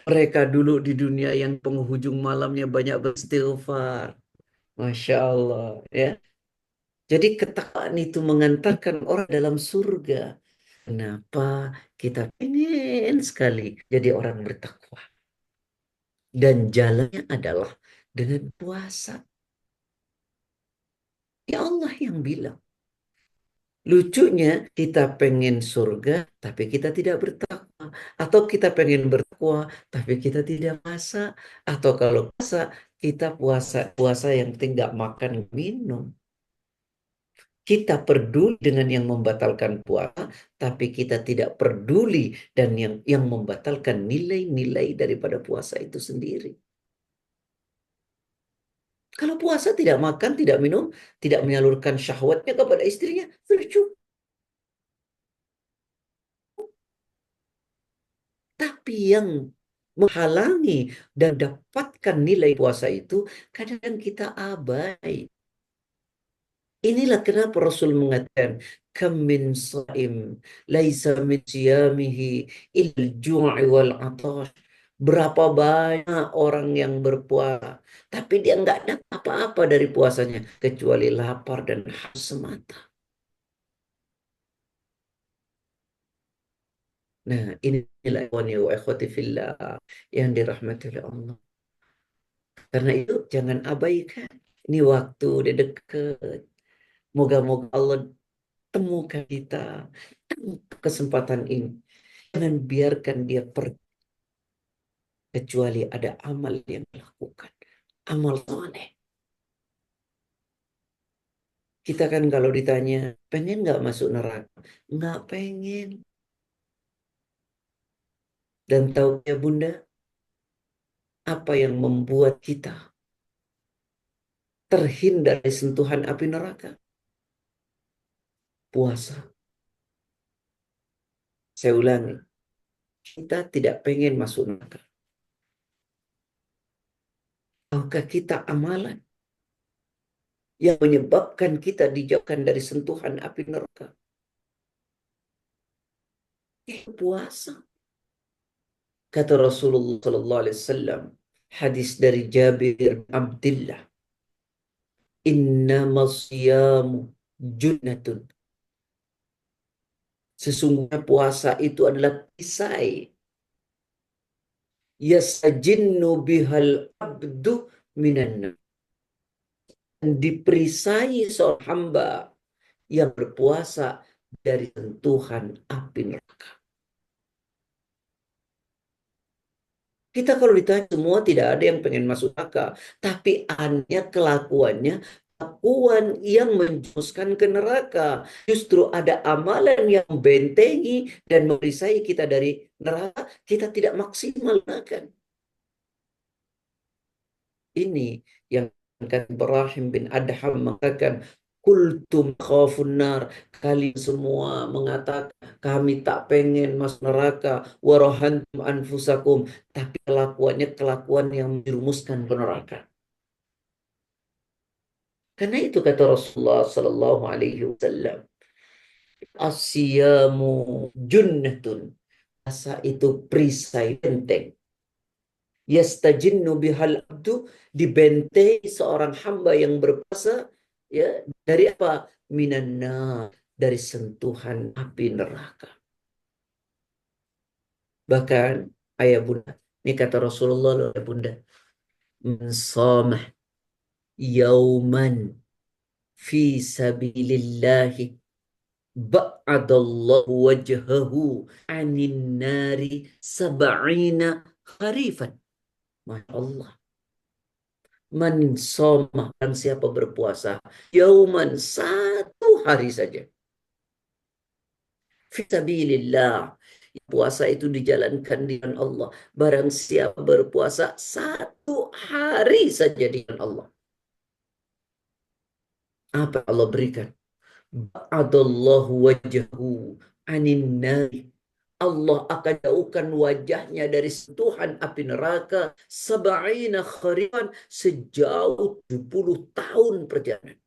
Mereka dulu di dunia yang penghujung malamnya banyak beristighfar. Masya Allah, ya. Jadi ketakwaan itu mengantarkan orang dalam surga. Kenapa kita ingin sekali jadi orang bertakwa? Dan jalannya adalah dengan puasa. Ya Allah yang bilang. Lucunya kita pengen surga tapi kita tidak bertakwa. Atau kita pengen bertakwa tapi kita tidak puasa. Atau kalau puasa kita puasa yang penting nggak makan minum. Kita peduli dengan yang membatalkan puasa, tapi kita tidak peduli dan yang membatalkan nilai-nilai daripada puasa itu sendiri. Kalau puasa tidak makan, tidak minum, tidak menyalurkan syahwatnya kepada istrinya, sudah cukup. Tapi yang menghalangi dan dapatkan nilai puasa itu, kadang kita abai. Inilah kenapa Rasul mengatakan, kam min saim laisa min siyamihi il ju'i wal atash. Berapa banyak orang yang berpuasa, tapi dia nggak dapat apa-apa dari puasanya kecuali lapar dan haus semata. Nah, inilah ikhwani wa akhwati fillah yang dirahmati oleh Allah. Karena itu jangan abaikan. Ini waktu udah dekat. Moga-moga Allah temukan kita kesempatan ini. Jangan biarkan dia pergi kecuali ada amal yang dilakukan. Amal soleh. Kita kan kalau ditanya, pengen nggak masuk neraka? Nggak pengen. Dan tahu ya bunda, apa yang membuat kita terhindar dari sentuhan api neraka? Puasa. Saya ulangi, kita tidak pengen masuk neraka. Tahukah kita amalan yang menyebabkan kita dijauhkan dari sentuhan api neraka? Puasa. Kata Rasulullah sallallahu alaihi wasallam, hadis dari Jabir bin Abdullah, innamas siyamu junnatun. Sesungguhnya puasa itu adalah perisai. Yastajinnu bihal abdu minan nar. Diperisai seorang hamba yang berpuasa dari sentuhan api neraka. Kita kalau ditanya semua tidak ada yang pengen masuk neraka. Tapi hanya kelakuannya, kelakuan yang menjerumuskan ke neraka. Justru ada amalan yang membentengi dan merisai kita dari neraka. Kita tidak maksimal kan. Ini yang kan Ibrahim bin Adham mengatakan, kultum khafun nar. Kalian semua mengatakan kami tak pengen masuk neraka. Warahantum anfusakum. Tapi kelakuannya kelakuan yang menjerumuskan ke neraka. Karena itu kata Rasulullah Sallallahu Alaihi Wasallam, asyamu junnatun. Puasa itu perisai benteng. Yastajinnu bihal abdu, dibentengi seorang hamba yang berpuasa ya dari apa? Minanna, dari sentuhan api neraka. Bahkan ayah bunda, ini kata Rasulullah loh ayah bunda, mensamah yauman fi sabilillahi ba'adallahu wajhahu anin nari sab'ina kharifan. Masya Allah. Man somah, dan siapa berpuasa yauman, satu hari saja, fisabilillah, puasa itu dijalankan di jalan Allah. Barang siapa berpuasa satu hari saja di jalan Allah, apa Allah berikan? Ba'adallahu wajhahu anin nari, Allah akan jauhkan wajahnya dari sentuhan api neraka sab'ina kharifan, sejauh 70 tahun perjalanan.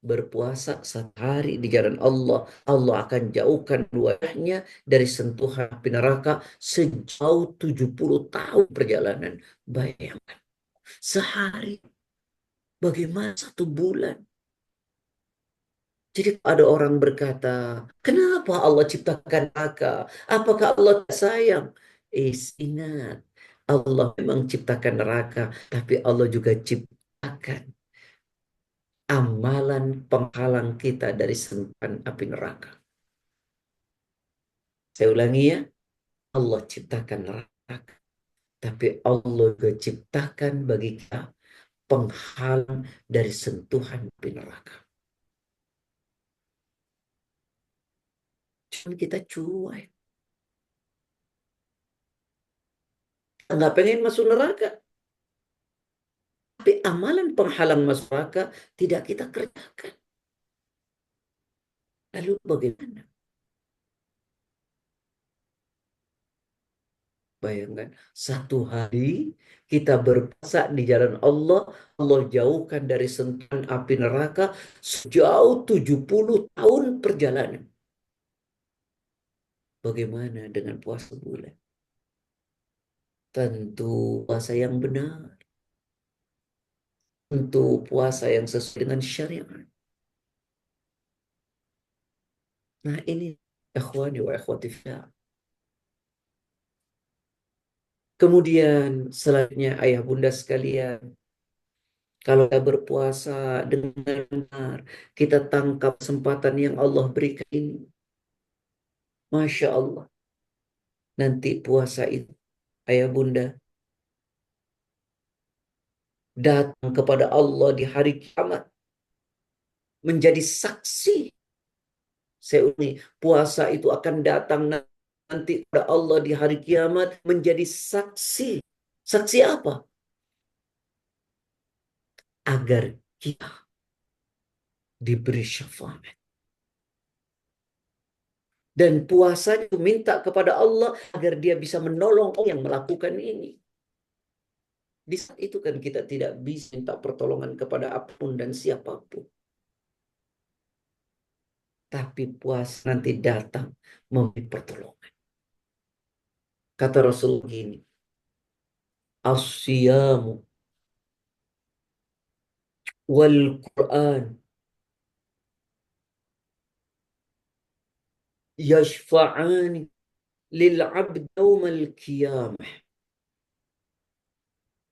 Berpuasa satu hari di jalan Allah, Allah akan jauhkan wajahnya dari sentuhan api neraka sejauh 70 tahun perjalanan. Bayangkan, sehari, bagaimana satu bulan? Jadi ada orang berkata, kenapa Allah ciptakan neraka? Apakah Allah tak sayang? Ingat, Allah memang ciptakan neraka, tapi Allah juga ciptakan amalan penghalang kita dari sentuhan api neraka. Saya ulangi ya, Allah ciptakan neraka, tapi Allah juga ciptakan bagi kita penghalang dari sentuhan api neraka. Cuman kita cuek. Nggak pengen masuk neraka. Tapi amalan penghalang masuk neraka tidak kita kerjakan. Lalu bagaimana? Bayangkan, satu hari kita berpuasa di jalan Allah, Allah jauhkan dari sentuhan api neraka sejauh 70 tahun perjalanan. Bagaimana dengan puasa bulan? Tentu puasa yang benar. Tentu puasa yang sesuai dengan syariat. Nah ini, ikhwani wa akhwati fillah. Kemudian selanjutnya ayah bunda sekalian, kalau kita berpuasa dengan benar, kita tangkap kesempatan yang Allah berikan ini. Masya Allah. Nanti puasa itu, ayah bunda, datang kepada Allah di hari kiamat. Menjadi saksi. Saya ulangi, puasa itu akan datang nanti kepada Allah di hari kiamat. Menjadi saksi. Saksi apa? Agar kita diberi syafaat. Dan puasanya minta kepada Allah agar dia bisa menolong orang yang melakukan ini. Di saat itu kan kita tidak bisa minta pertolongan kepada apapun dan siapapun. Tapi puasa nanti datang memberi pertolongan. Kata Rasul gini, as-siyamu wal Qur'an yashfa'ani lil 'abd yawm al-qiyamah.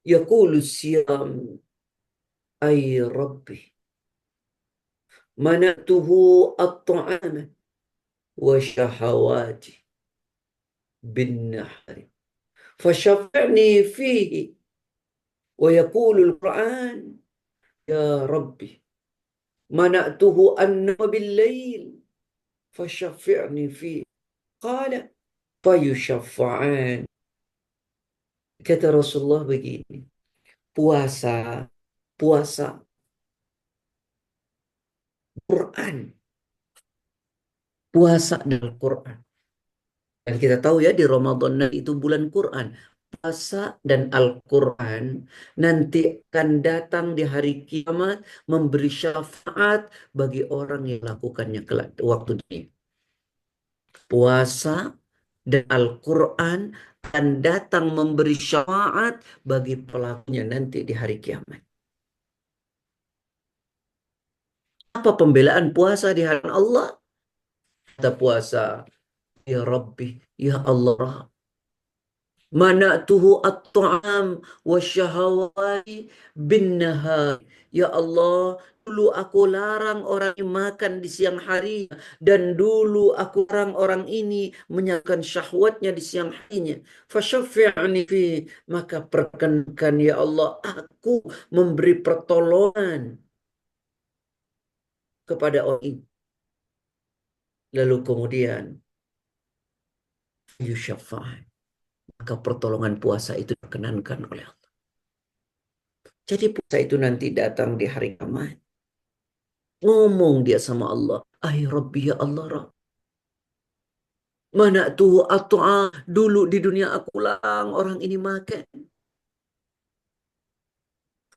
Yaqulu siyam ay rabbi manatuhu at-ta'ama wa syahawati bin nahari fashafi'ni fihi wa yaqulu al-Qur'an ya rabbi manatuhu an-nawma bil-lail fashafi'ni fihi qala fayushaffa'an. Kata Rasulullah begini, puasa puasa Quran, puasa dan Quran. Dan kita tahu ya di Ramadan itu bulan Quran. Puasa dan Al-Quran nanti akan datang di hari kiamat memberi syafaat bagi orang yang melakukannya kelak waktu ini. Puasa dan Al-Quran akan datang memberi syafaat bagi pelakunya nanti di hari kiamat. Apa pembelaan puasa di hadapan Allah? Kata puasa, ya Rabbi, ya Allah, mana'tuhu at-ta'am wa syahawati bin nahar. Ya Allah, dulu aku larang orang ini makan di siang hari dan dulu aku larang orang ini menyalurkan syahwatnya di siang harinya. Fasyafi'ni fi, maka perkenankan ya Allah aku memberi pertolongan kepada orang ini. Lalu kemudian yusyafa'an, maka pertolongan puasa itu diperkenankan oleh Allah. Jadi puasa itu nanti datang di hari kiamat. Ngomong dia sama Allah. Ay Rabbi ya Allah. Mana tuh at'a. Dulu di dunia aku larang orang ini makan.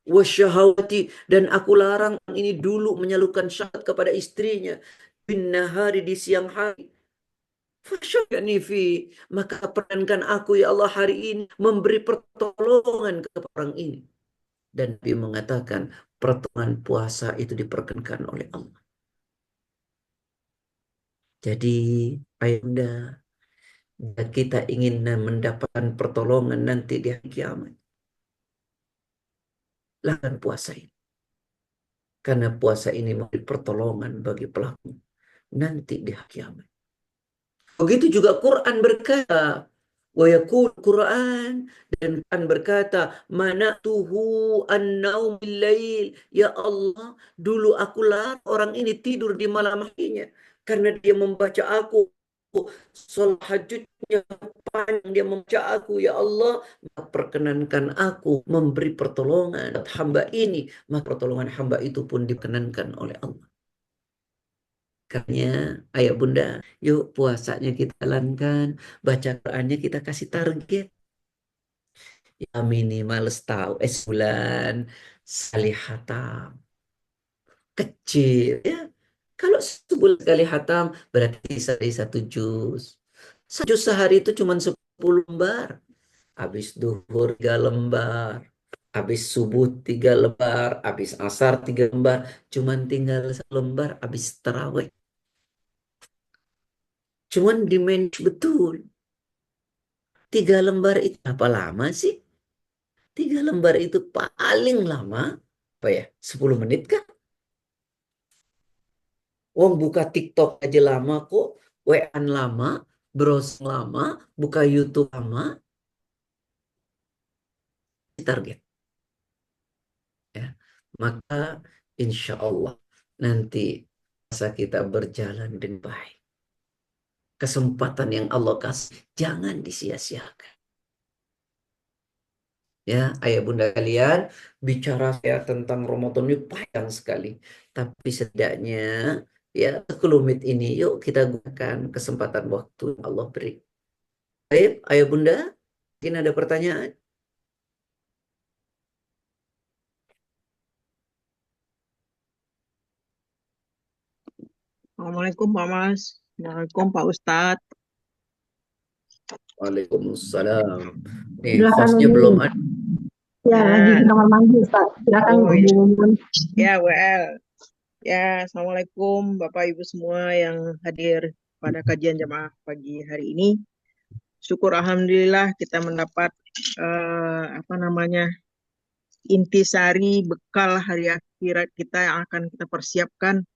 Wasyahawati. Dan aku larang orang ini dulu menyalurkan syahwat kepada istrinya. Bin nahari di siang hari. Fasyafani fi. Maka perankan aku ya Allah hari ini. Memberi pertolongan kepada orang ini. Dan Nabi mengatakan pertolongan puasa itu diperkenankan oleh Allah. Jadi, ayah bunda, jika kita ingin mendapatkan pertolongan nanti di hari kiamat, lakukan puasa ini. Karena puasa ini memberi pertolongan bagi pelaku nanti di hari kiamat. Begitu juga Quran berkata, wa yaqul Quran, dan Quran berkata, mana tuhu an-naum lail. Ya Allah, dulu aku larang orang ini tidur di malam harinya karena dia membaca aku. Salat hajudnya panjang, dia membaca aku. Ya Allah, maka perkenankan aku memberi pertolongan hamba ini. Maka pertolongan hamba itu pun dikenankan oleh Allah. Makanya, ayah bunda, yuk puasanya kita jalankan, baca Qurannya kita kasih target. Ya minimal setahun, sebulan, sekali hatam. Kecil, ya. Kalau sebulan sekali hatam, berarti satu juz. Satu juz sehari itu cuma 10 lembar. Habis duhur 3 lembar. Habis subuh 3 lembar. Habis asar 3 lembar. Cuman tinggal 1 lembar habis tarawih. Cuman di manage betul. 3 lembar itu apa lama sih? 3 lembar itu paling lama, apa ya, 10 menit kah? Wong buka TikTok aja lama kok, WA lama, browsing lama, buka YouTube lama, target. Ya. Maka insya Allah nanti masa kita berjalan dengan baik. Kesempatan yang Allah kasih, jangan disia-siakan. Ya, ayah bunda kalian, bicara saya tentang Ramadan ini panjang sekali. Tapi setidaknya, ya, sekelumit ini, yuk kita gunakan kesempatan waktu yang Allah beri. Baik, ayah bunda, mungkin ada pertanyaan? Assalamualaikum Pak Mas. Assalamualaikum Pak Ustadz. Waalaikumsalam. Nih, Silakan hostnya ini. belum ada. Ya, lagi di kamar mandi, Pak. Silakan Oh iya. Ibu. Ya, WL. Ya, Assalamualaikum Bapak Ibu semua yang hadir pada kajian jamaah pagi hari ini. Syukur Alhamdulillah kita mendapat apa namanya, intisari bekal hari akhirat kita yang akan kita persiapkan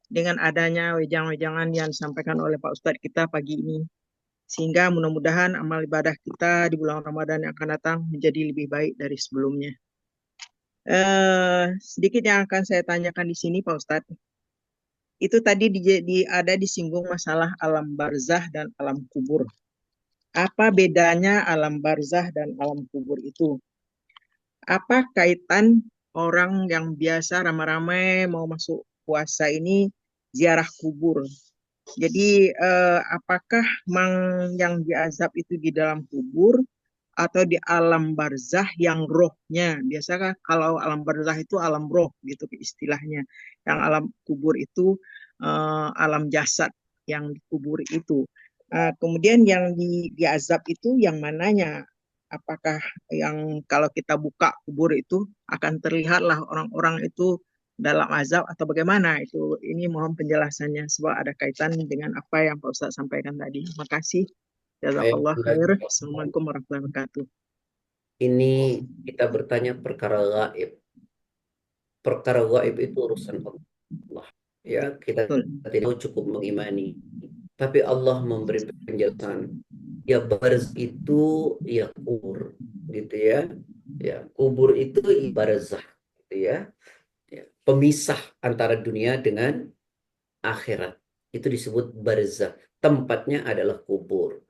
dengan adanya wejangan-wejangan yang disampaikan oleh Pak Ustadz kita pagi ini. Sehingga mudah-mudahan amal ibadah kita di bulan Ramadan yang akan datang menjadi lebih baik dari sebelumnya. Sedikit yang akan saya tanyakan di sini, Pak Ustadz. Itu tadi ada disinggung masalah alam barzah dan alam kubur. Apa bedanya alam barzah dan alam kubur itu? Apa kaitan orang yang biasa ramai-ramai mau masuk puasa ini ziarah kubur? Jadi apakah mang yang diazab itu di dalam kubur atau di alam barzah yang rohnya? Biasanya kalau alam barzah itu alam roh gitu istilahnya. Yang alam kubur itu alam jasad yang dikubur itu. Kemudian yang diazab itu yang mananya? Apakah yang kalau kita buka kubur itu akan terlihatlah orang-orang itu dalam azab atau bagaimana itu? Ini mohon penjelasannya sebab ada kaitan dengan apa yang Pak Ustadz sampaikan tadi. Terima kasih. Ayah Jazakallah bunda, khair. Assalamualaikum warahmatullahi wabarakatuh. ini kita bertanya perkara gaib. Perkara gaib itu urusan Allah. Ya, kita Betul. tidak cukup mengimani. Tapi Allah memberi penjelasan. Ya barz itu ya kubur, gitu ya. Ya, kubur itu barzah, gitu ya. Ya, pemisah antara dunia dengan akhirat. Itu disebut barzah. Tempatnya adalah kubur.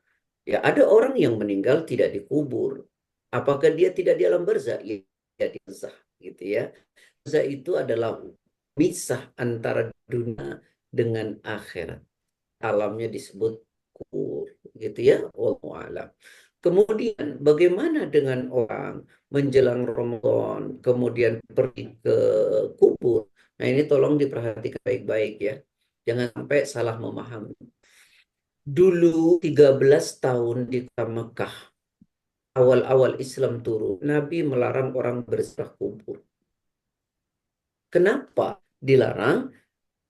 Ya, ada orang yang meninggal tidak dikubur. Apakah dia tidak di alam barzah? Ya, di barzah, gitu ya. Barzah itu adalah misah antara dunia dengan akhirat. Alamnya disebut kubur, gitu ya. Wallahu a'lam. Kemudian bagaimana dengan orang menjelang Ramadan kemudian pergi ke kubur? Nah, ini tolong diperhatikan baik-baik ya. Jangan sampai salah memahami. Dulu 13 tahun di kota Mekah, awal-awal Islam turun, Nabi melarang orang berziarah kubur. Kenapa dilarang?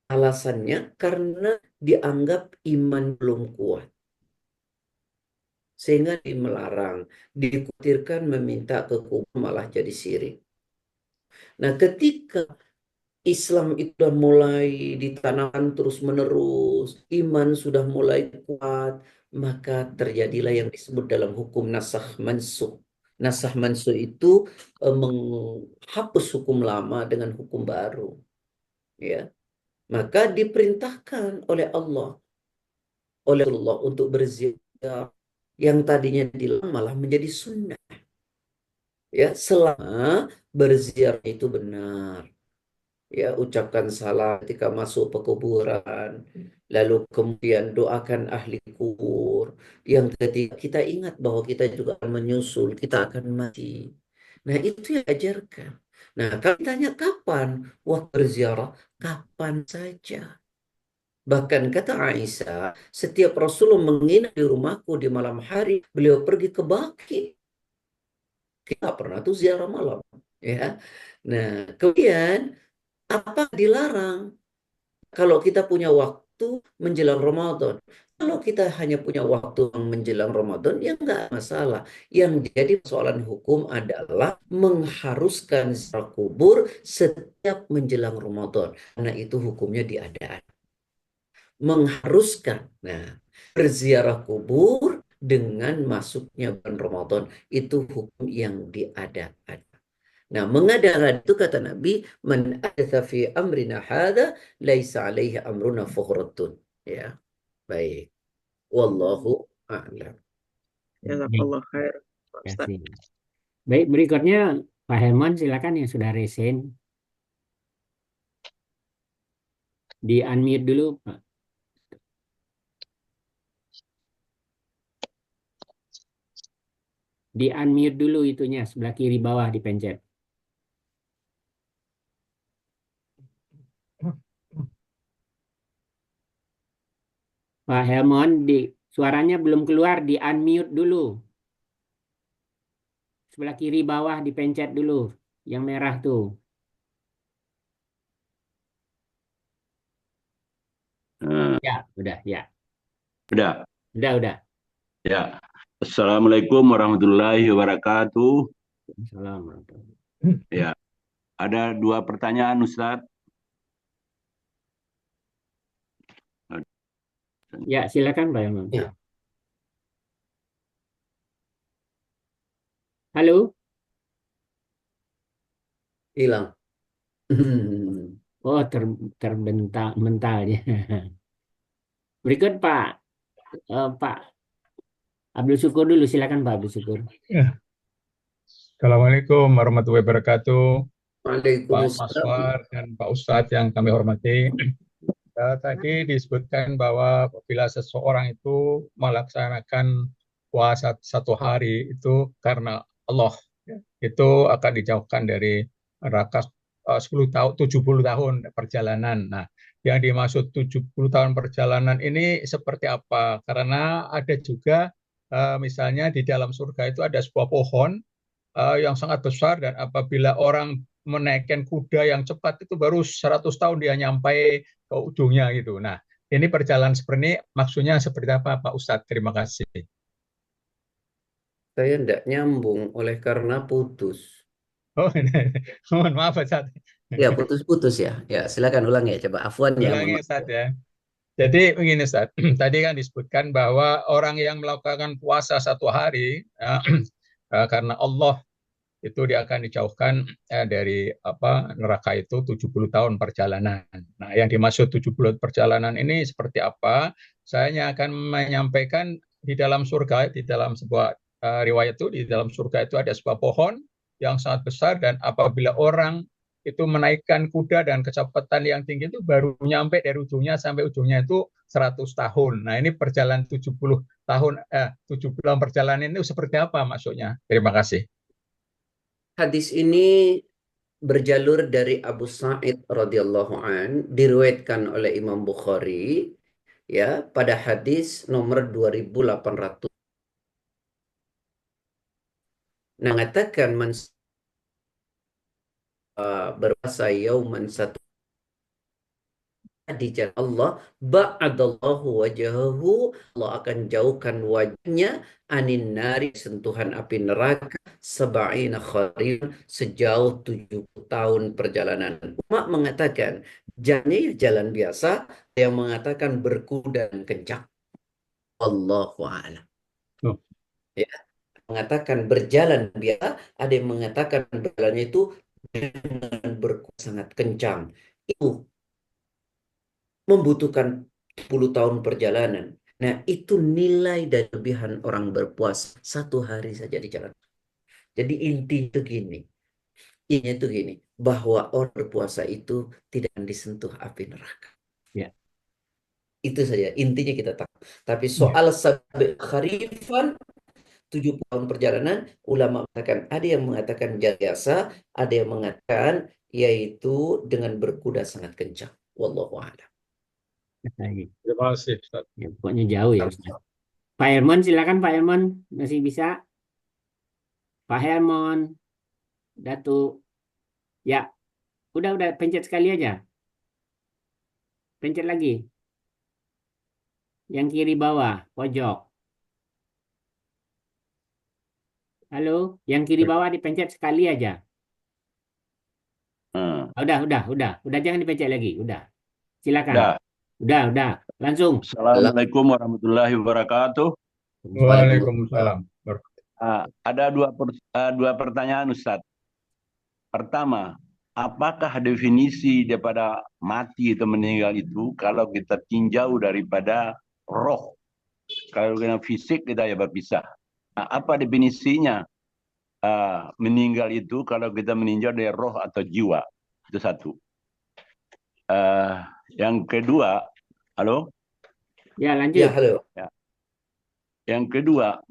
Alasannya karena dianggap iman belum kuat. Sehingga melarang, dikutirkan meminta ke kubur malah jadi syirik. Nah, ketika Islam itu sudah mulai ditanamkan terus-menerus, iman sudah mulai kuat, maka terjadilah yang disebut dalam hukum nasakh mansukh. Nasakh mansukh itu menghapus hukum lama dengan hukum baru, ya. Maka diperintahkan oleh Allah untuk berziarah yang tadinya dilarang malah menjadi sunnah, ya, selama berziarah itu benar. Ya, ucapkan salam ketika masuk pekuburan, lalu kemudian doakan ahli kubur. Yang ketiga, kita ingat bahwa kita juga akan menyusul, kita akan mati. Nah, itu yang diajarkan. Nah, kalau ditanya kapan waktu berziarah, kapan saja. Bahkan kata Aisyah, setiap Rasulullah menginap di rumahku di malam hari, beliau pergi ke Baqi. Kita pernah tuh ziarah malam, ya. Nah, kemudian apa dilarang kalau kita punya waktu menjelang Ramadan? Kalau kita hanya punya waktu menjelang Ramadan, ya nggak masalah. Yang jadi persoalan hukum adalah mengharuskan ziarah kubur setiap menjelang Ramadan. Karena itu hukumnya diadakan. Mengharuskan. Nah, berziarah kubur dengan masuknya bulan Ramadan itu hukum yang diadakan. Nah, mengadakan itu kata Nabi, man ahdatsa fi amrina hadza laisa alaihi amruna fuhratun. Ya, baik. Wallahu a'lam. Baik, Jazakallah khair, Pak terima Ustadz. kasih. Baik, berikutnya Pak Herman silakan yang sudah resen. Di unmute dulu, Pak. Di unmute dulu itunya, sebelah kiri bawah dipencet. Pak Helmon, suaranya belum keluar, di unmute dulu. Sebelah kiri bawah dipencet dulu, yang merah tuh. Ya, udah, ya. Udah, Udah. ya. Assalamualaikum warahmatullahi wabarakatuh. Assalamualaikum. Ya, ada dua pertanyaan Ustadz. Ya, silakan Pak Helmon. Ya. Halo? Hilang. Oh, terbentak mentalnya. Berikut Pak Abdul Syukur dulu, silakan Pak Abdul Syukur. Ya. Assalamualaikum warahmatullahi wabarakatuh, Pak Waalaikumsalam. Maswar dan Pak Ustadz yang kami hormati. Tadi disebutkan bahwa apabila seseorang itu melaksanakan puasa satu hari itu karena Allah, itu akan dijauhkan dari neraka 10 tahun, 70 tahun perjalanan. Nah, yang dimaksud 70 tahun perjalanan ini seperti apa? Karena ada juga misalnya di dalam surga itu ada sebuah pohon yang sangat besar, dan apabila orang menaikkan kuda yang cepat itu baru 100 tahun dia nyampai ke ujungnya gitu. Nah, ini perjalanan seperti ini maksudnya seperti apa Pak Ustadz? Terima kasih. Saya tidak nyambung oleh karena putus. Oh, mohon maaf Ustadz. Ya, putus-putus ya. Ya, silakan ulang ya. Coba afwan ya. Ulangi Ustadz ya. Jadi begini Ustadz, tadi kan disebutkan bahwa orang yang melakukan puasa satu hari karena Allah itu dia akan dijauhkan dari neraka itu 70 tahun perjalanan. Nah, yang dimaksud 70 perjalanan ini seperti apa? Saya hanya akan menyampaikan di dalam surga, di dalam sebuah riwayat itu, di dalam surga itu ada sebuah pohon yang sangat besar, dan apabila orang itu menaikkan kuda dan kecepatan yang tinggi itu baru nyampe dari ujungnya sampai ujungnya itu 100 tahun. Nah, ini perjalanan 70 tahun 70 tahun perjalanan ini seperti apa maksudnya? Terima kasih. Hadis ini berjalur dari Abu Sa'id radhiyallahu an, diriwayatkan oleh Imam Bukhari, ya, pada hadis nomor 2800. Nah, mengatakan berpuasa yauman satu di jalan Allah, ba'adallahu wajahahu, Allah akan jauhkan wajahnya anin nari, sentuhan api neraka, sab'ina kharif, sejauh 70 tahun perjalanan. Ulama mengatakan jalannya ya jalan biasa, yang mengatakan berkuda dan kencang. Allahu a'lam. Oh, Ya, mengatakan berjalan biasa, ada yang mengatakan berjalannya itu dengan berkuda sangat kencang. Itu membutuhkan 10 tahun perjalanan. Nah, itu nilai dan kelebihan orang berpuasa. Satu hari saja di jalan. Jadi inti itu gini. Intinya itu gini. Bahwa orang berpuasa itu tidak akan disentuh api neraka. Ya. Itu saja. Intinya kita tahu. Tapi ya. soal sabi kharifan, 70 tahun perjalanan, ulama mengatakan, ada yang mengatakan biasa, ada yang mengatakan yaitu dengan berkuda sangat kencang. Wallahu a'lam. Lagi. Terima kasih, Ustaz. Ya, pokoknya jauh ya Ustaz. Pak Hermon, silakan Pak Hermon, masih bisa? Pak Hermon, Datu. Ya, udah pencet sekali aja. Pencet lagi. Yang kiri bawah, pojok. Halo, yang kiri bawah dipencet sekali aja. Udah jangan dipencet lagi, udah. Silakan. Dah. Udah, langsung. Assalamualaikum warahmatullahi wabarakatuh. Waalaikumsalam. Ada dua pertanyaan, Ustadz. Pertama, apakah definisi daripada mati atau meninggal itu kalau kita tinjau daripada roh? Kalau dengan fisik kita ya berpisah. Nah, apa definisinya meninggal itu kalau kita meninjau dari roh atau jiwa? Itu satu. Yang kedua, halo? Ya, lanjut. Ya, halo. Ya. Yang kedua,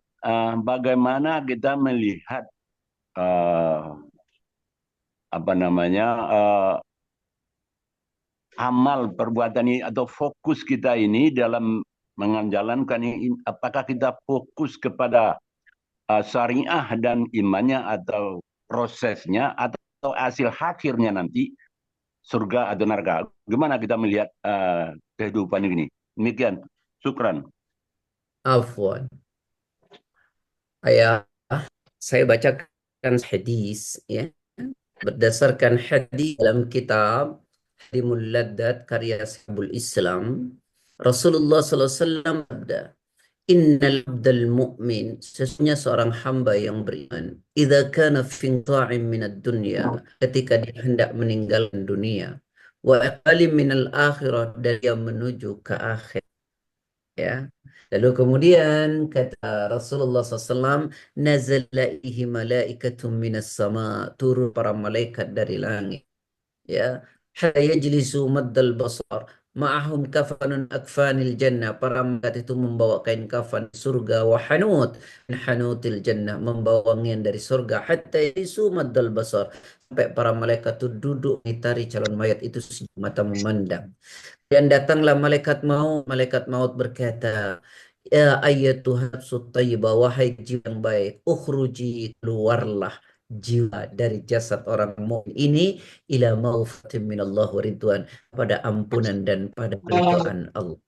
bagaimana kita melihat amal perbuatan ini atau fokus kita ini dalam menjalankan ini, apakah kita fokus kepada syariah dan imannya atau prosesnya atau hasil akhirnya nanti surga atau neraka? Gimana kita melihat kehidupan ini? Demikian. Syukran. Afwan. Saya bacakan hadis ya. Berdasarkan hadis dalam kitab Hadimul Laddat karya Sahibul Islam, Rasulullah SAW bersabda, Innal abdal mu'min, sesungguhnya seorang hamba yang beriman, idza kana fi ta'im minad dunya, ketika dia hendak meninggalkan dunia, wa aqalim minal akhirah, dan dia menuju ke akhir. Ya. Lalu kemudian kata Rasulullah SAW, nazala ilaihi malaikatun minas sama, turun para malaikat dari langit. Ya, hatta yajlisu maddal basar, ma'ahum kafanun akfanil jannah, para malaikat itu membawa kain kafan surga, wa hanut min hanutil jannah, membawa wangian dari surga, hatta yajlisu maddal basar, sampai para malaikat itu duduk mengitari calon mayat itu mata memandang. Dan datanglah malaikat maut berkata, Ya ayyatuhan nafsut thayyibah, wahai jiwa yang baik, ukhruji, keluarlah jiwa dari jasad orang mukmin ini ila maghfiratin minallah wa ridwan, pada ampunan dan pada keridhaan Allah.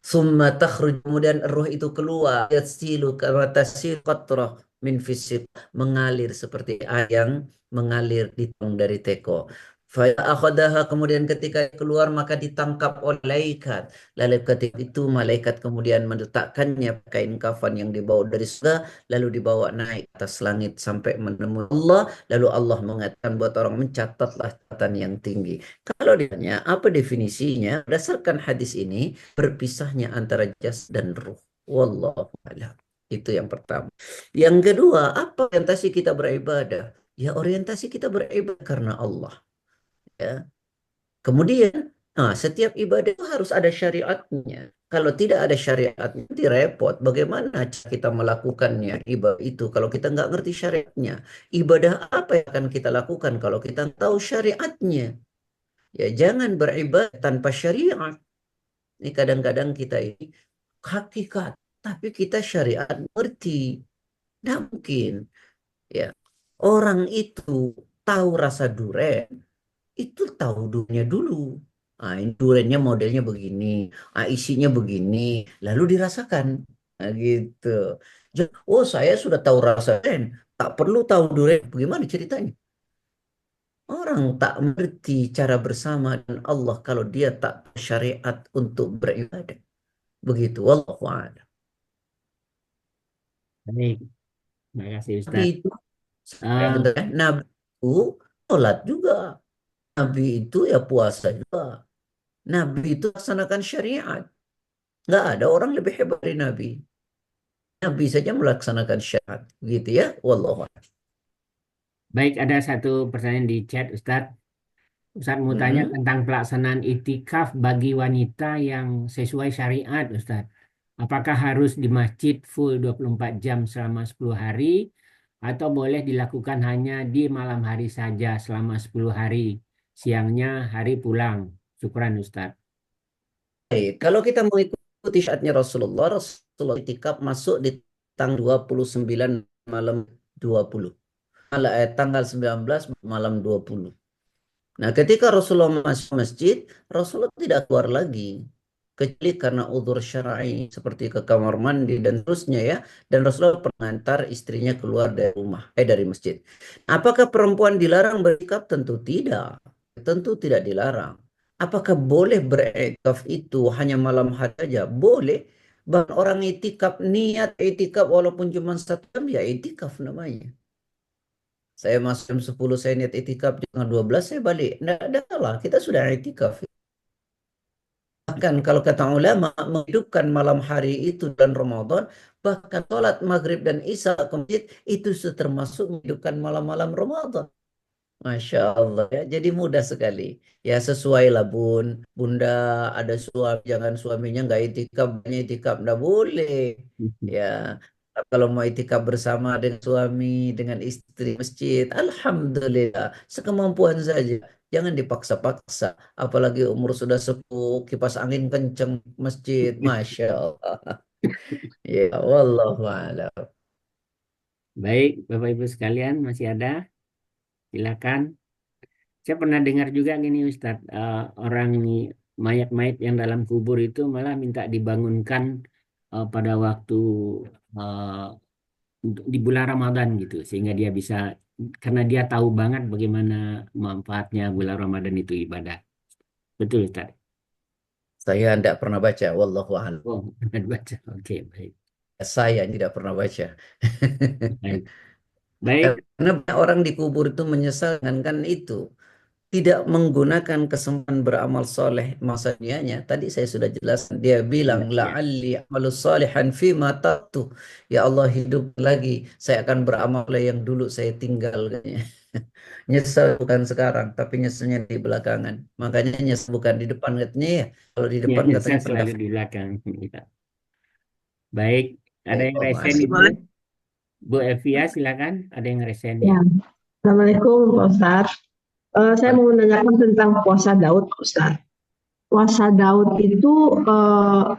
Summa takhruj, kemudian roh itu keluar, yasilu kama tasil qatrah min fisik, mengalir seperti air yang mengalir di tong dari teko. Fa akhadaha, kemudian ketika keluar maka ditangkap oleh malaikat. Lalu ketika itu malaikat kemudian meletakkannya kain kafan yang dibawa dari surga, lalu dibawa naik atas langit sampai menemui Allah. Lalu Allah mengatakan buat orang, mencatatlah catatan yang tinggi. Kalau ditanya apa definisinya, berdasarkan hadis ini, berpisahnya antara jasad dan ruh. Wallahu a'lam. Itu yang pertama. Yang kedua, apa orientasi kita beribadah? Ya, orientasi kita beribadah karena Allah. Ya. Kemudian, setiap ibadah itu harus ada syariatnya. Kalau tidak ada syariatnya, nanti repot. Bagaimana cara kita melakukannya ibadah itu kalau kita nggak ngerti syariatnya? Ibadah apa yang akan kita lakukan kalau kita tahu syariatnya? Ya, jangan beribadah tanpa syariat. Ini kadang-kadang kita ini hakikat, tapi kita syariat ngerti. Tidak mungkin. Ya, orang itu tahu rasa durian, itu tahu dunia dulu. Ini duriannya modelnya begini, isinya begini, lalu dirasakan. Nah, gitu. Oh, saya sudah tahu rasa durian, tak perlu tahu durian. Bagaimana ceritanya? Orang tak mengerti cara bersama dengan Allah kalau dia tak syariat untuk beribadah. Begitu, wallahu a'lam. Baik, terima kasih Nabi Ustaz. itu, Ah, Nabi itu sholat juga. Nabi itu ya puasa juga. Nabi itu laksanakan syariat. Nggak ada orang lebih hebat dari Nabi. Nabi saja melaksanakan syariat. Begitu ya, wallahu a'lam. baik, ada satu pertanyaan di chat Ustaz. Ustaz mau tanya Mm-mm. tentang pelaksanaan itikaf bagi wanita yang sesuai syariat Ustaz. Apakah harus di masjid full 24 jam selama 10 hari atau boleh dilakukan hanya di malam hari saja selama 10 hari, siangnya hari pulang? Syukran Ustaz. Baik, kalau kita mengikuti syariatnya Rasulullah itikaf masuk di tanggal 29 malam 20. Tanggal 19 malam 20. Nah, ketika Rasulullah masuk masjid, Rasulullah tidak keluar lagi. Kecuali karena udzur syar'i seperti ke kamar mandi dan terusnya ya. Dan Rasulullah mengantar istrinya keluar dari rumah, dari masjid. Apakah perempuan dilarang beriktikaf? Tentu tidak. Tentu tidak dilarang. Apakah boleh beriktikaf itu hanya malam hari saja? Boleh. Bahkan orang itikaf, niat itikaf walaupun cuma 1 jam, ya itikaf namanya. Saya masuk jam 10, saya niat itikaf di tengah 12, saya balik. Tidak ada salah, kita sudah itikaf. Bahkan kalau kata ulama, menghidupkan malam hari itu dan Ramadan, bahkan sholat maghrib dan isya ke masjid, itu sudah termasuk menghidupkan malam-malam Ramadan. Masya Allah ya, jadi mudah sekali. Ya sesuai lah Bunda ada suami, jangan suaminya nggak itikaf, banyak itikaf, nggak boleh. Ya, kalau mau itikaf bersama dengan suami, dengan istri masjid, Alhamdulillah, sekemampuan saja. Jangan dipaksa-paksa, apalagi umur sudah sepuh, kipas angin kenceng masjid, Masya Allah. Ya, wallahu a'lam. Baik, Bapak Ibu sekalian, masih ada? Silakan. Saya pernah dengar juga gini Ustadz, orang ini mayat-mayat yang dalam kubur itu malah minta dibangunkan pada waktu eh, di bulan Ramadan gitu, sehingga dia bisa, karena dia tahu banget bagaimana manfaatnya bulan Ramadan itu ibadah. Betul Ustadz? Saya tidak pernah baca, wallahu a'lam. Oh, pernah baca. Oke, baik. Saya tidak pernah baca. Baik. Baik. Karena banyak orang dikubur itu menyesal kan itu. Tidak menggunakan kesempatan beramal soleh masa dunianya. Tadi saya sudah jelaskan. Dia bilang, Ya, ya. la'alli amalus salihan fima taqtu. Ya Allah hidup lagi. Saya akan beramal yang dulu saya tinggalkan. Nyesel bukan sekarang, tapi nyeselnya di belakangan. Makanya nyesel bukan di depan katanya ya. Kalau di Ya, depan saya katanya selalu di belakang. Baik, ada yang Oh, resen masih Ibu? Boleh. Bu Evia, silakan. Ada yang resen ya? Ya, Assalamualaikum Pak Ustadz. Saya mau menanyakan tentang puasa Daud Pak Ustadz. Puasa Daud itu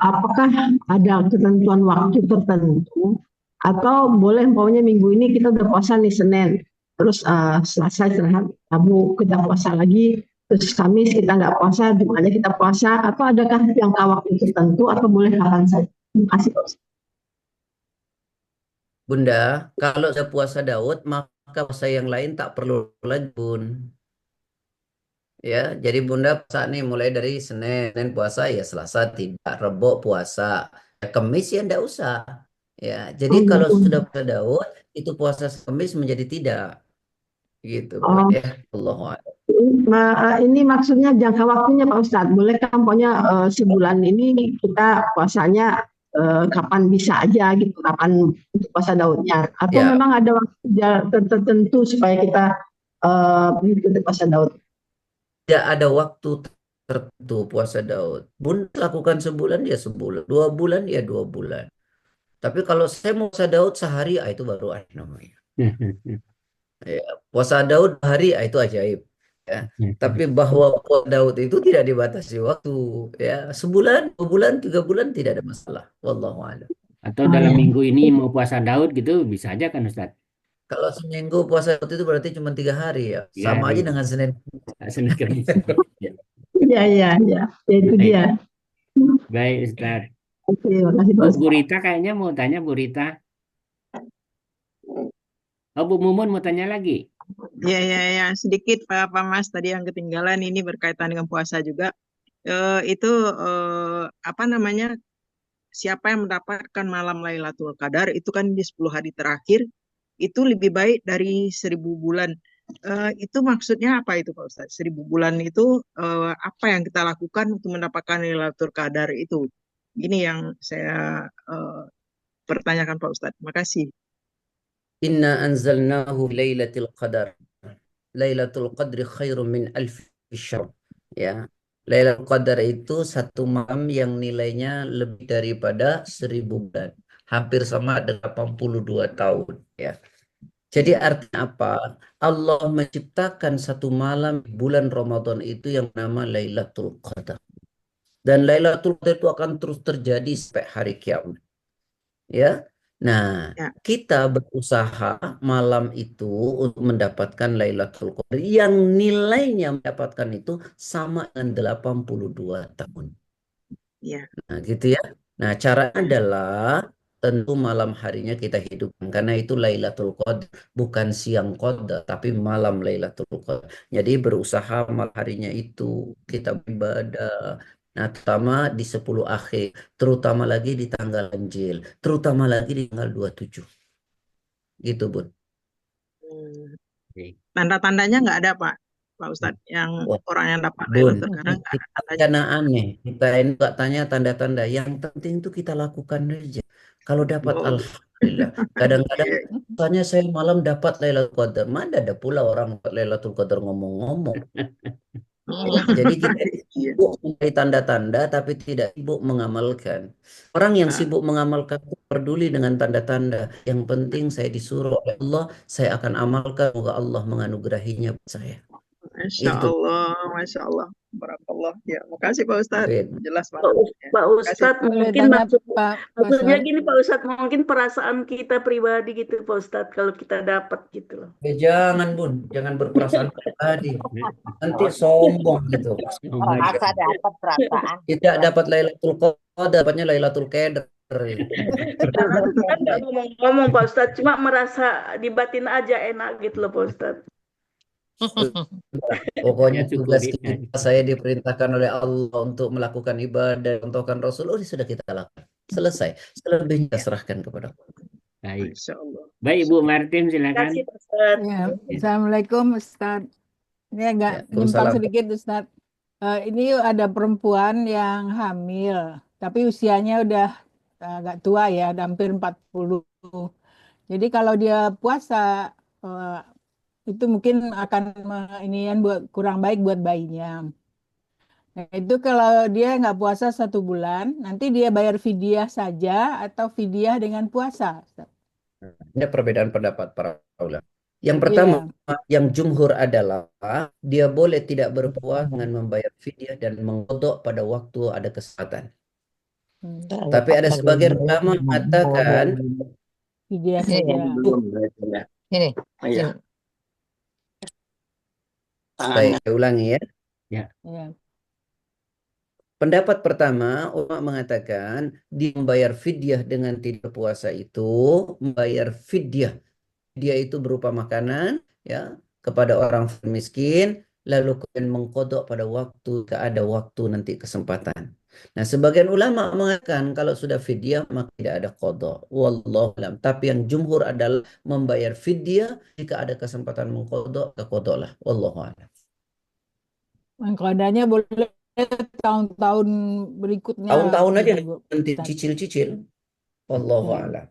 apakah ada ketentuan waktu tertentu atau boleh pokoknya minggu ini kita udah puasa nih Senin, terus Selasa istirahat, Rabu kita puasa lagi, terus Kamis kita nggak puasa, Jumatnya kita puasa, atau adakah jangka waktu tertentu atau boleh kapan saja? Terima kasih Pak Ustadz. Bunda, kalau saya puasa Daud, maka puasa yang lain tak perlu lagi, Bun. Ya, jadi Bunda puasa nih mulai dari Senin puasa ya Selasa tidak, Rebo puasa, ya, Kemis ya enggak usah. Ya, jadi Oh, kalau gitu. sudah puasa Daud itu puasa Kemis menjadi tidak gitu, Bun Oh, ya. Allahu a'lam. ini maksudnya jangka waktunya Pak Ustadz. Boleh kan pokoknya sebulan ini kita puasanya kapan bisa aja gitu, kapan untuk puasa Daudnya. Atau Ya, memang ada waktu tertentu supaya kita mengikuti puasa Daud. tidak ada waktu tertentu puasa Daud. Bunda lakukan sebulan ya sebulan, 2 bulan ya 2 bulan. Tapi kalau saya mau puasa Daud sehari, itu baru ada namanya. Ya, puasa Daud hari itu ajaib. Ya. Tapi bahwa puasa Daud itu tidak dibatasi waktu. Ya, sebulan, 2 bulan, 3 bulan tidak ada masalah. Wallahu a'lam. Atau Oh, dalam ya. minggu ini mau puasa Daud gitu, bisa aja kan Ustaz? Kalau seminggu puasa Daud itu berarti cuma 3 hari ya. 3 Sama hari. aja dengan Senin. Senin Kamis. Ya. Ya, ya, ya. Ya, itu Baik, dia. baik Ustaz. Oke, makasih Pak Bu Ustadz. Rita kayaknya mau tanya Bu Rita. Oh, Bu Mumun mau tanya lagi. Ya, ya, ya, sedikit Pak Mas tadi yang ketinggalan ini berkaitan dengan puasa juga. Itu apa namanya? Siapa yang mendapatkan malam Lailatul Qadar itu kan di 10 hari terakhir itu lebih baik dari 1.000 bulan. Itu maksudnya apa itu Pak Ustadz? 1.000 bulan itu apa yang kita lakukan untuk mendapatkan Lailatul Qadar itu? Ini yang saya pertanyakan Pak Ustadz. Makasih. Inna anzalnahu fi lailatul qadar. Lailatul qadri khairum min alfi syahr. Ya. Lailatul qadar itu satu malam yang nilainya lebih daripada 1.000 bulan. Hampir sama 82 tahun. Ya. Jadi artinya apa? Allah menciptakan satu malam di bulan Ramadan itu yang nama Lailatul Qadar. Dan Lailatul Qadar itu akan terus terjadi sampai hari kiamat. Ya. Nah, Ya, kita berusaha malam itu untuk mendapatkan Lailatul Qadar yang nilainya mendapatkan itu sama dengan 82 tahun. ya, Nah, gitu ya. Nah, cara adalah tentu malam harinya kita hidupkan karena itu Lailatul Qadar, bukan siang Qadar, tapi malam Lailatul Qadar. Jadi berusaha malam harinya itu kita beribadah. Nah, terutama di 10 akhir, terutama lagi di tanggal Ganjil, terutama lagi di tanggal 27. Gitu, Bun. Hmm. Oke. Tanda-tandanya nggak ada Pak, Pak Ustadz. Yang Wah, orang yang dapat Bun, Lailatul Qadar nggak ada kita tandanya. karena aneh. Kita ini nggak tanya tanda-tanda. Yang penting itu kita lakukan aja. Kalau dapat, Oh, alhamdulillah. Kadang-kadang, iya. misalnya saya malam dapat Lailatul Qadar. Mana ada pula orang dapat Lailatul Qadar ngomong-ngomong. Oh, Ya, jadi kita iya. sibuk mencari tanda-tanda, tapi tidak sibuk mengamalkan. Orang yang Ah, sibuk mengamalkan itu peduli dengan tanda-tanda. Yang penting saya disuruh oleh Allah, saya akan amalkan. Semoga Allah menganugerahinya buat saya. Masya Itu. Allah, Masya Allah. Barakallah. Ya, makasih Pak Ustadz. Wait. Jelas Pak banget. Ya, Pak makasih. Ustadz Boleh mungkin tanya Pak maksudnya Pastor? gini Pak Ustadz mungkin perasaan kita pribadi gitu Pak Ustadz kalau kita dapat gitu loh. Jangan Bun, jangan berperasaan pribadi. Nanti sombong gitu. Oh my Masa God. dapat perasaan Tidak dapat Lailatul Qadar, dapatnya Lailatul Qadar. Kan nggak ngomong-ngomong Pak Ustadz, cuma merasa di batin aja enak gitu loh Pak Ustadz. Pokoknya Ya tugas syukuri. kita, saya diperintahkan oleh Allah untuk melakukan ibadah, contohkan Rasul, oh sudah kita lakukan. Selesai. Selebihnya kita serahkan kepada Allah. Baik. Masya Allah. Baik, Bu Martin Terima silakan. kasih Pak Ustadz. Ya, Assalamualaikum Ustadz. Ini agak nyimpang Waalaikumsalam. sedikit Ustadz. Ini ada perempuan yang hamil, tapi usianya udah agak tua ya, udah hampir 40. Jadi kalau dia puasa, eh, itu mungkin akan inian buat kurang baik buat bayinya. Nah, itu kalau dia nggak puasa 1 bulan, nanti dia bayar fidyah saja atau fidyah dengan puasa, Ustaz? Ini perbedaan pendapat para ulama. Yang Iya, pertama, yang jumhur adalah dia boleh tidak berpuasa dengan membayar fidyah dan mengkodok pada waktu ada kesempatan. Tapi ada sebagian ulama mengatakan fidyah Ini saja. ini. Iya. saya ulangi ya. Ya. Ya. Pendapat pertama, ulama mengatakan dia membayar fidyah dengan tidak puasa itu membayar fidyah. Fidyah itu berupa makanan ya kepada orang miskin, lalu kemudian mengkodok pada waktu jika ada waktu nanti kesempatan. Nah, sebagian ulama mengatakan kalau sudah fidyah maka tidak ada kodok. Wallahu alam. Tapi yang jumhur adalah membayar fidyah jika ada kesempatan mengkodok, kekodoklah. Wallahu alam. Kodanya boleh tahun-tahun berikutnya Tahun-tahun aja gitu, Bu. nanti Ustaz. cicil-cicil. Wallahu Ya. alam.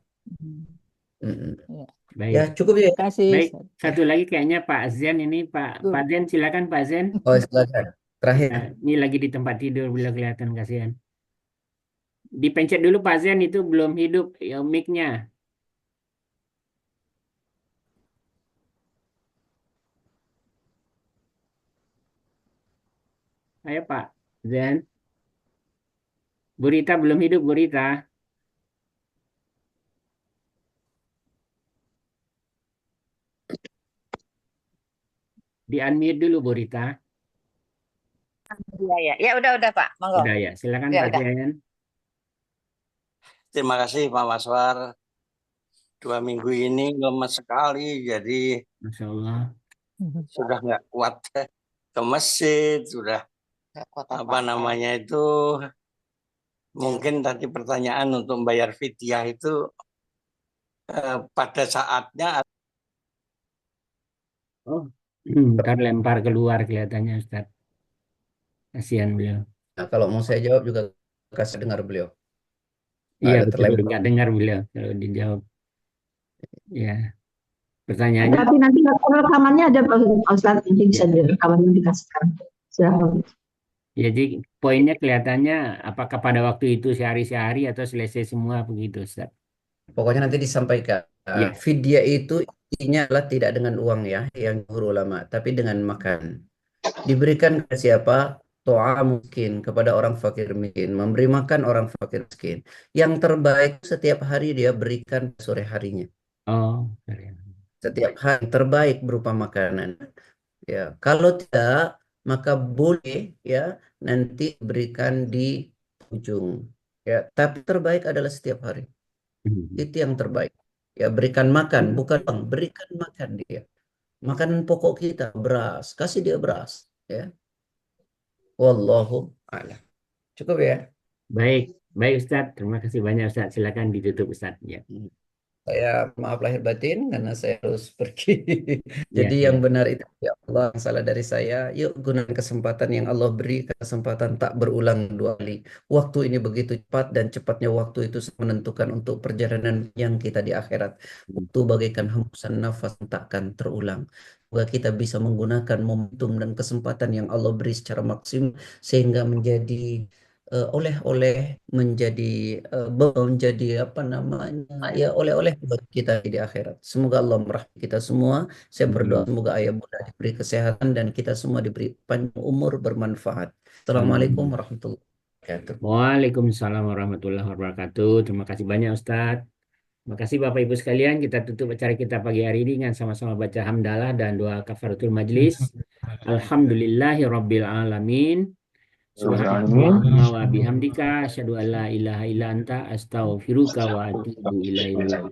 Mm-mm. Ya. Baik. Ya, cukup ya. Terima kasih. Baik, Ustaz. satu lagi kayaknya Pak Zen ini Pak Zen silakan Pak Zen. Oh, silakan. Terakhir. Nah, ini lagi di tempat tidur beliau kelihatan kasihan. Dipencet dulu Pak Zen itu belum hidup ya mic-nya. Ayo Pak Zen. Bu Rita belum hidup Bu Rita. Di unmute dulu Bu Rita. Iya, ya. Ya udah Pak. Monggo. Udah ya, silakan Ya Pak udah. Jen. Terima kasih Pak Maswar. 2 minggu ini lemas sekali, jadi Masya Allah. sudah nggak kuat ke masjid, sudah Nggak kuat apa apa-apa. namanya itu. Mungkin tadi pertanyaan untuk bayar fidyah itu pada saatnya. Oh, ntar lempar keluar kelihatannya Ustaz. Kasihan beliau. Nah, kalau mau saya jawab juga kasih dengar beliau. Iya Ada betul, terlempar. nggak dengar beliau kalau dijawab. Ya, pertanyaannya Tapi nanti rekamannya ada Pak Ustadz, nanti bisa rekamannya dikasihkan. Silakan. jadi poinnya kelihatannya apakah pada waktu itu sehari-sehari atau selesai semua begitu Ustaz? Pokoknya nanti disampaikan. Ya. Fidyah itu intinya adalah tidak dengan uang ya, yang jumhur ulama, tapi dengan makan. Diberikan ke siapa? To'a miskin, kepada orang fakir miskin. Memberi makan orang fakir miskin. Yang terbaik setiap hari dia berikan sore harinya. Oh, sorry. Setiap hari yang terbaik berupa makanan. Ya, kalau tidak maka boleh ya nanti berikan di ujung. Ya, tapi terbaik adalah setiap hari. Itu yang terbaik. Ya, berikan makan, bukan bang, berikan makan dia. Makanan pokok kita beras, kasih dia beras. Ya, wallahu a'lam. Cukup ya. Baik, baik Ustaz. Terima kasih banyak Ustaz. Silakan ditutup Ustaz. Ya. Saya maaf lahir batin karena saya harus pergi. Ya, Jadi ya. yang benar itu ya Allah, yang salah dari saya. Yuk gunakan kesempatan yang Allah beri, kesempatan tak berulang 2 kali. Waktu ini begitu cepat dan cepatnya waktu itu menentukan untuk perjalanan yang kita di akhirat. Waktu bagaikan hembusan nafas yang takkan terulang. Semoga kita bisa menggunakan momentum dan kesempatan yang Allah beri secara maksimal sehingga menjadi oleh-oleh menjadi apa namanya ya oleh-oleh buat kita di akhirat. Semoga Allah merahmati kita semua. Saya berdoa semoga ayah bunda diberi kesehatan dan kita semua diberi panjang umur bermanfaat. Assalamualaikum warahmatullahi wabarakatuh. Waalaikumsalam warahmatullahi wabarakatuh. Terima kasih banyak Ustaz. Terima kasih Bapak Ibu sekalian. Kita tutup acara kita pagi hari ini dengan sama-sama baca hamdalah dan doa kafaratul majlis. Alhamdulillahi rabbil alamin. Subhanallah wa bihamdika asyhadu an la ilaha illa anta astaghfiruka wa atubu ilaik.